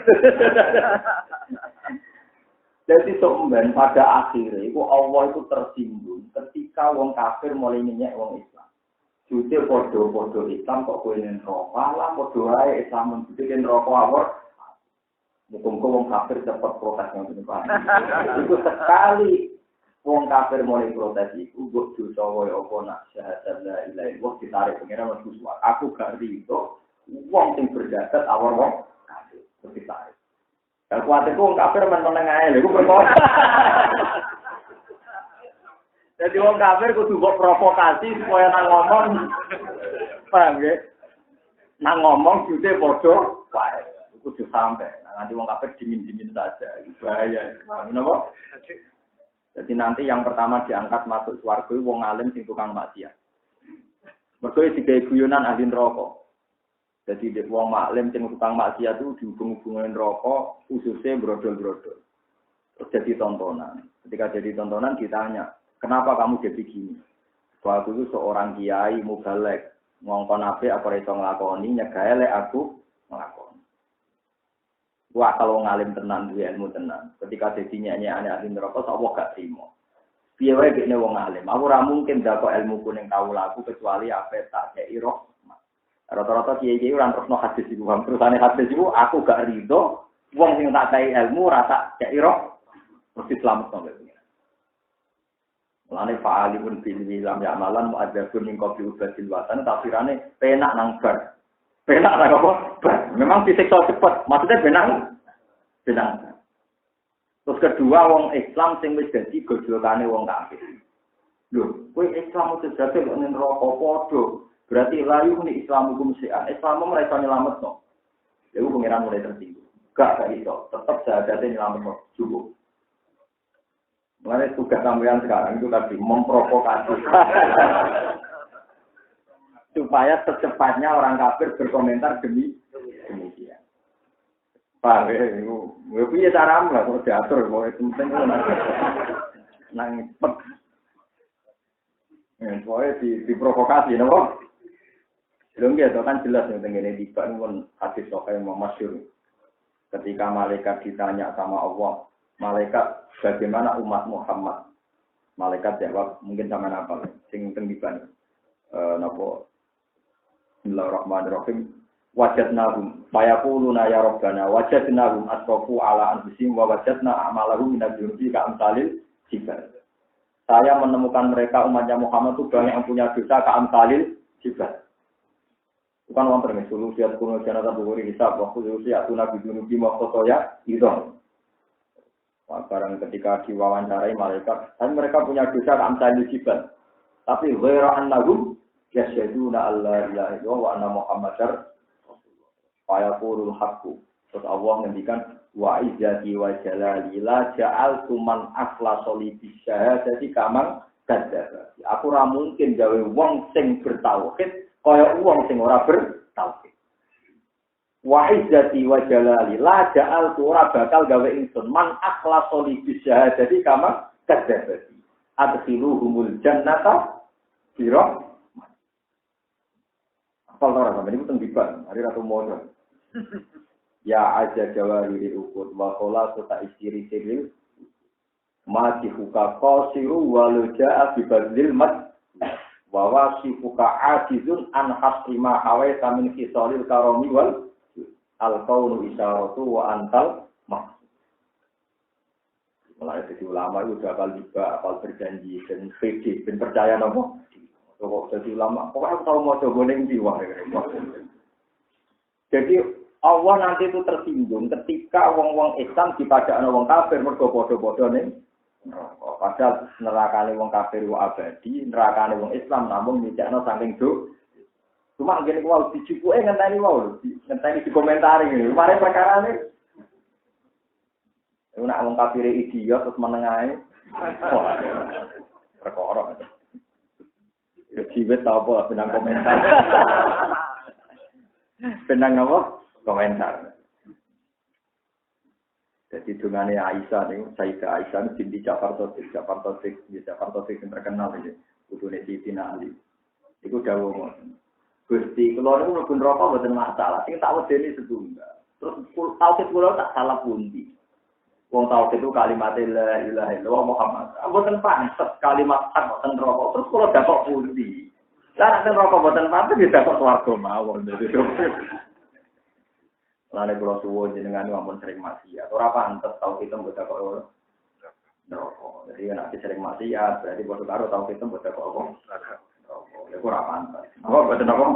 Jadi sombeng pada akhirnya, itu Allah itu tersinggung ketika orang kafir mulai nyenyek orang Islam. Jute podo Islam kok kuenin rokok, lah podo aja Islam menjadikan rokok awal. Muka-muka wong kafir cepat protes yang ini Pak. Itu sekali wong kafir mulai protes itu, buat dosa wae apa nak syahadat la ilaha illallah ditarik pengira masuk suara. Aku gak rito, wong sing berjagat awal wong kafir ditarik. Kalau kuatir wong kafir meneng ae lho, perkara. Jadi wong kafir kudu mbok provokasi supaya nang ngomong. Paham nggih? Nang ngomong jute padha wae. Kudu sampai. Nanti wong kafir dingin-dingin saja, bahaya. Kenapa? Jadi nanti yang pertama diangkat masuk swarga wong alim sing tukang maksiat. Mergo digawe guyonan ahli neraka. Jadi wong alim sing tukang maksiat itu dihubung-hubungin neraka, khususnya brodol-brodol. Terus jadi tontonan. Ketika jadi tontonan ditanya, "Kenapa kamu jadi gini?" Waktu itu seorang kiai mubalek ngongkon apik apa iso nglakoni nyegae lek aku nglakoni. Wah kalau ngalim tenan duwe ilmu tenan. Ketika dadi nyanyi-nyanyi ahli neraka sapa gak trimo. Piye wae dekne wong alim. Aku ora mungkin ndakok ilmuku ning kawulaku kecuali ape tak kei roh. Rata-rata kiai-kiai ora terusno hadis iku. Terusane hadis iku aku gak rido wong sing tak kei ilmu rasa kei roh mesti selamat sampe pengen. Mulane fa'alimun bil wilam ya amalan mu'adzabun min qabli ubatil watan tafsirane penak nang bar. Benak lah apa? Memang disiksa cepat. Maksudnya benang. Terus kedua, wong Islam sing wis dadi gojolane wong kafir. Lho, kowe Islam itu jatuh kok ning neraka padha. Berarti layu ning Islam hukum syiah. Islam ora iso nyelametno. Lha pengiran mulai tersinggung. Gak iso, tetap syahadatnya nyelamat cukup. Mulai tugas sampean sekarang itu tadi memprovokasi. Supaya secepatnya orang kafir berkomentar demikian. Pak, gue punya cara lah kalau diatur, kalau itu penting nang cepet. Soalnya diprovokasi, nopo. Belum gitu kan jelas yang tengene tiba pun hadis sokai masyhur. Ketika malaikat ditanya sama Allah, malaikat bagaimana umat Muhammad? Malaikat jawab mungkin sama apa? Sing tenggiban. Nopo. Bismillahirrahmanirrahim. Wajadnahum fayaquluna ya rabbana wajadnahum asrafu ala anfusihim wa wajadna a'malahum minad dunubi ka'amsalil jibal. Saya menemukan mereka umatnya Muhammad itu banyak yang punya dosa ka'amsalil jibal. Bukan orang termis solusi atau kuno jangan buhuri hisab waktu solusi atau nabi dunubi makotoya itu. Barang ketika diwawancarai malaikat, dan mereka punya dosa ka'amsalil jibal. Tapi ghaira annahum yasyaduna alla ilaha illallah wa anna muhammadar fayaqulul haqqu. Terus Allah ngendikan wa izzati wa jalali la ja'altu man akhlasa li bisyahadati kamang kadzdzaba. Aku ora mungkin gawe wong sing bertauhid kaya wong sing ora bertauhid. Wa izzati wa jalali la ja'altu ora bakal gawe ingsun man akhlasa li bisyahadati kamang kadzdzaba. Adkhiluhumul jannata bi Apal ora sampe niku teng diban, hari ratu mono. Ya aja jawari diukur wa qala ta istiri siril ma dihuka qasiru walau jaa bi badlil mat wa wasifuka ajizun an hasrima hawaita min khisalil karami wal al qaulu isyaratu wa antal mak. Mulai dari ulama itu udah apal berjanji dan PD dan percaya nopo. Kok jadi ulama, pokoknya aku tahu mau coba neng jiwa. Jadi Allah nanti itu tersinggung ketika wong-wong Islam dipadakno wong kafir mergo padha-padha ning neraka. Padahal nerakane wong kafir wa abadi, nerakane wong Islam namung nyicakno saking do. Cuma ngene kuwi dicukuke ngenteni wae, ngenteni dikomentari ngene. Mare perkarane. Nek wong kafir idiot terus menengae. Perkara. Jiwet apa benang komentar. Benang apa? Komentar. Jadi dungane Aisyah niku Sayyidah Aisyah binti Ja'far Shadiq yang terkenal iki. Putune Sayyidina Ali. Iku dawuh ngoten. Gusti, kula niku mlebu neraka mboten masalah. Sing tak wedeni setunggal. Terus tauhid kula tak salah pundi. Wong tauhid itu kalimat la ilaha illallah Muhammad. Mboten pantes kalimat hak mboten neraka. Terus kula dapat pundi. Lah nek neraka mboten pantes ya dapat swarga mawon. Lane kula suwun jenengan ampun sering maksiat. Ora pantes tauhid itu mboten kok neraka. Jadi nek sering maksiat berarti bodo karo tauhid itu mboten kok neraka. Ya ora pantes. Apa mboten apa?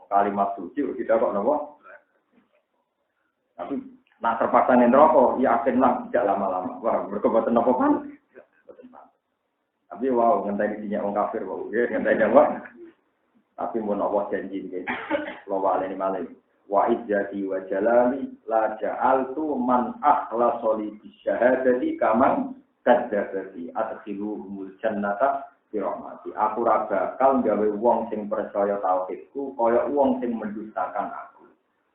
Kalimat suci kita kok napa? Tapi nak terpaksa ning neraka, yakinlah tidak lama-lama. Wah, mergo boten napa kan? Boten pantes. Tapi wow, ngenteni dinyak wong kafir wae. Nggih, ngenteni apa? Tapi mun Allah janji nggih. Kula waleni malih. Wa izzati wa jalali la ja'altu man akhlasa li bisyahadati kamang kadzdzabati adkhiluhumul jannata bi rahmati. Aku ora bakal gawe wong sing percaya tauhidku kaya wong sing mendustakan aku.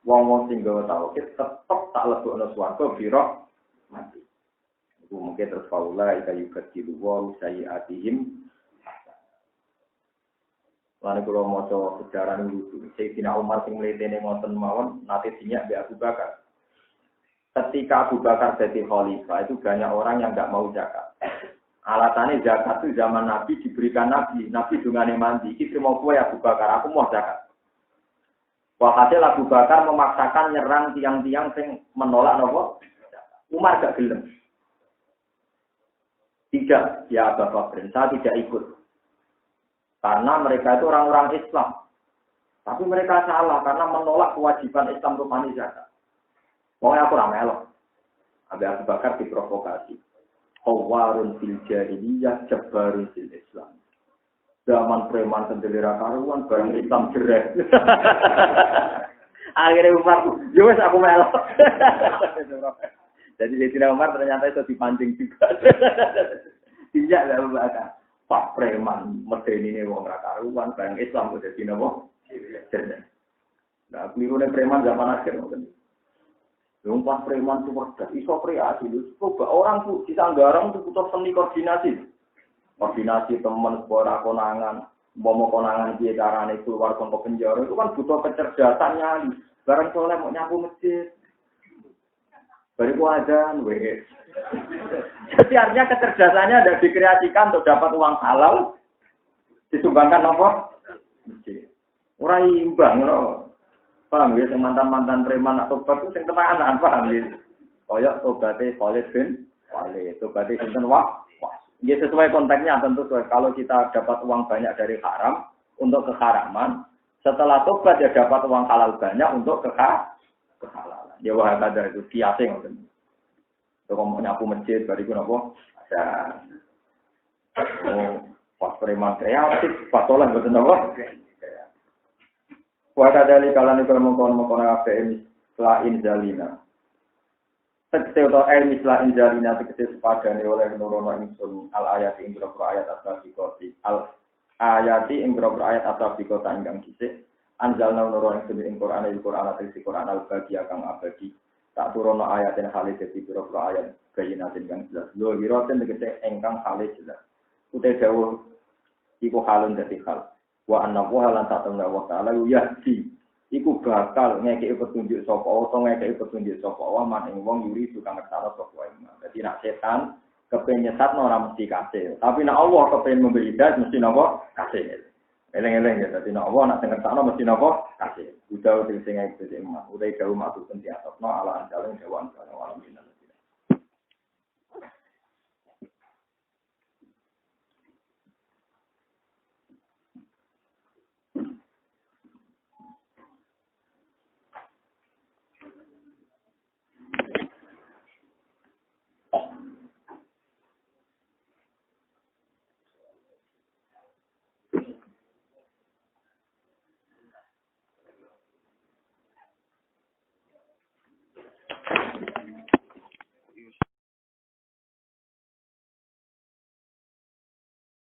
Wong-wong sing gawe tauhid tetep tak lebokno swarga biro mati. Iku mungkin terus faula ika yukadilu wa sayiatihim. Lan kula maca sejarah niku Sayyidina Umar sing mletene ngoten mawon nate dinyak mbek Abu Bakar. Ketika Abu Bakar jadi khalifah itu banyak orang yang enggak mau zakat. Alasannya zakat itu zaman Nabi diberikan Nabi dungane mandi. Iki mau kowe Abu Bakar, aku mau zakat. Walhasil Abu Bakar memaksakan nyerang tiang-tiang yang menolak nopo. Umar gak gelem. Tidak, ya Abu Bakar, saya tidak ikut. Karena mereka itu orang-orang Islam. Tapi mereka salah karena menolak kewajiban Islam untuk mandi zakat. Pokoknya aku ramelok. Abu Bakar diprovokasi. Qawarun fil jahiliyah jabbarun fil Islam. Zaman preman sendiri karuan barang Islam jereh. Akhirnya Umar, yo wis aku melok. Jadi Sayyidina Umar ternyata itu dipancing juga. Tidak lah Mbak. Pak preman medeni ini wong ra karuan bareng Islam udah dadi napa? Nah, klirune preman zaman akhir ngoten. Wong pas preman super iso kreasi lho. Coba orang tuh di Sanggarang tuh butuh seni koordinasi. Koordinasi teman sekolah konangan, mau konangan piye carane keluar saka penjara itu kan butuh kecerdasan nyali. Bareng soleh mau nyapu masjid. Bariku adzan weh. Jadi artinya kecerdasannya ada dikreasikan untuk dapat uang halal disumbangkan apa? Masjid. Ora imbang loh. Paham ya mantan-mantan preman atau tobat itu sing tenanan paham ya. Kaya tobaté Khalid bin Walid, tobaté sinten wah. Ya sesuai konteksnya tentu kalau kita dapat uang banyak dari haram untuk keharaman, setelah tobat ya dapat uang halal banyak untuk kehalalan. Ya wah ada itu kiase ngoten. Itu mau nyapu masjid bariku napa? Ada pas preman kreatif, pas oleh mboten napa? Wa kadali kalane mengkon-mengkon ape selain zalina. Tegese utawa misla injalina tegese sepadane oleh nurono ingsun al ayati ing beberapa ayat asbabikoti al ayati ing beberapa ayat asbabikoti ingkang dhisik anjalna nurono ingsun ing Quran tegese Quran al bagi kang abadi tak turono ayat yang halih dadi beberapa ayat bayinatin kang jelas lho wiroten tegese ingkang halih jelas utek dawuh iku halun dadi hal wa anna wa lan ta'ala wa ta'ala yahdi iku bakal ngekeki petunjuk sapa utawa ngekeki petunjuk sapa wa maning wong yuri tukang ngersano sapa wae. Dadi nek setan kepen nyesatno ora mesti kasil, tapi nek Allah kepen memberi hidayah mesti napa kasil. Eleng-eleng ya dadi nek Allah nek ngersano mesti napa kasil. Udah sing sing ngekeki emas, udah jauh maksud penting atopno ala anjaleng jawan ala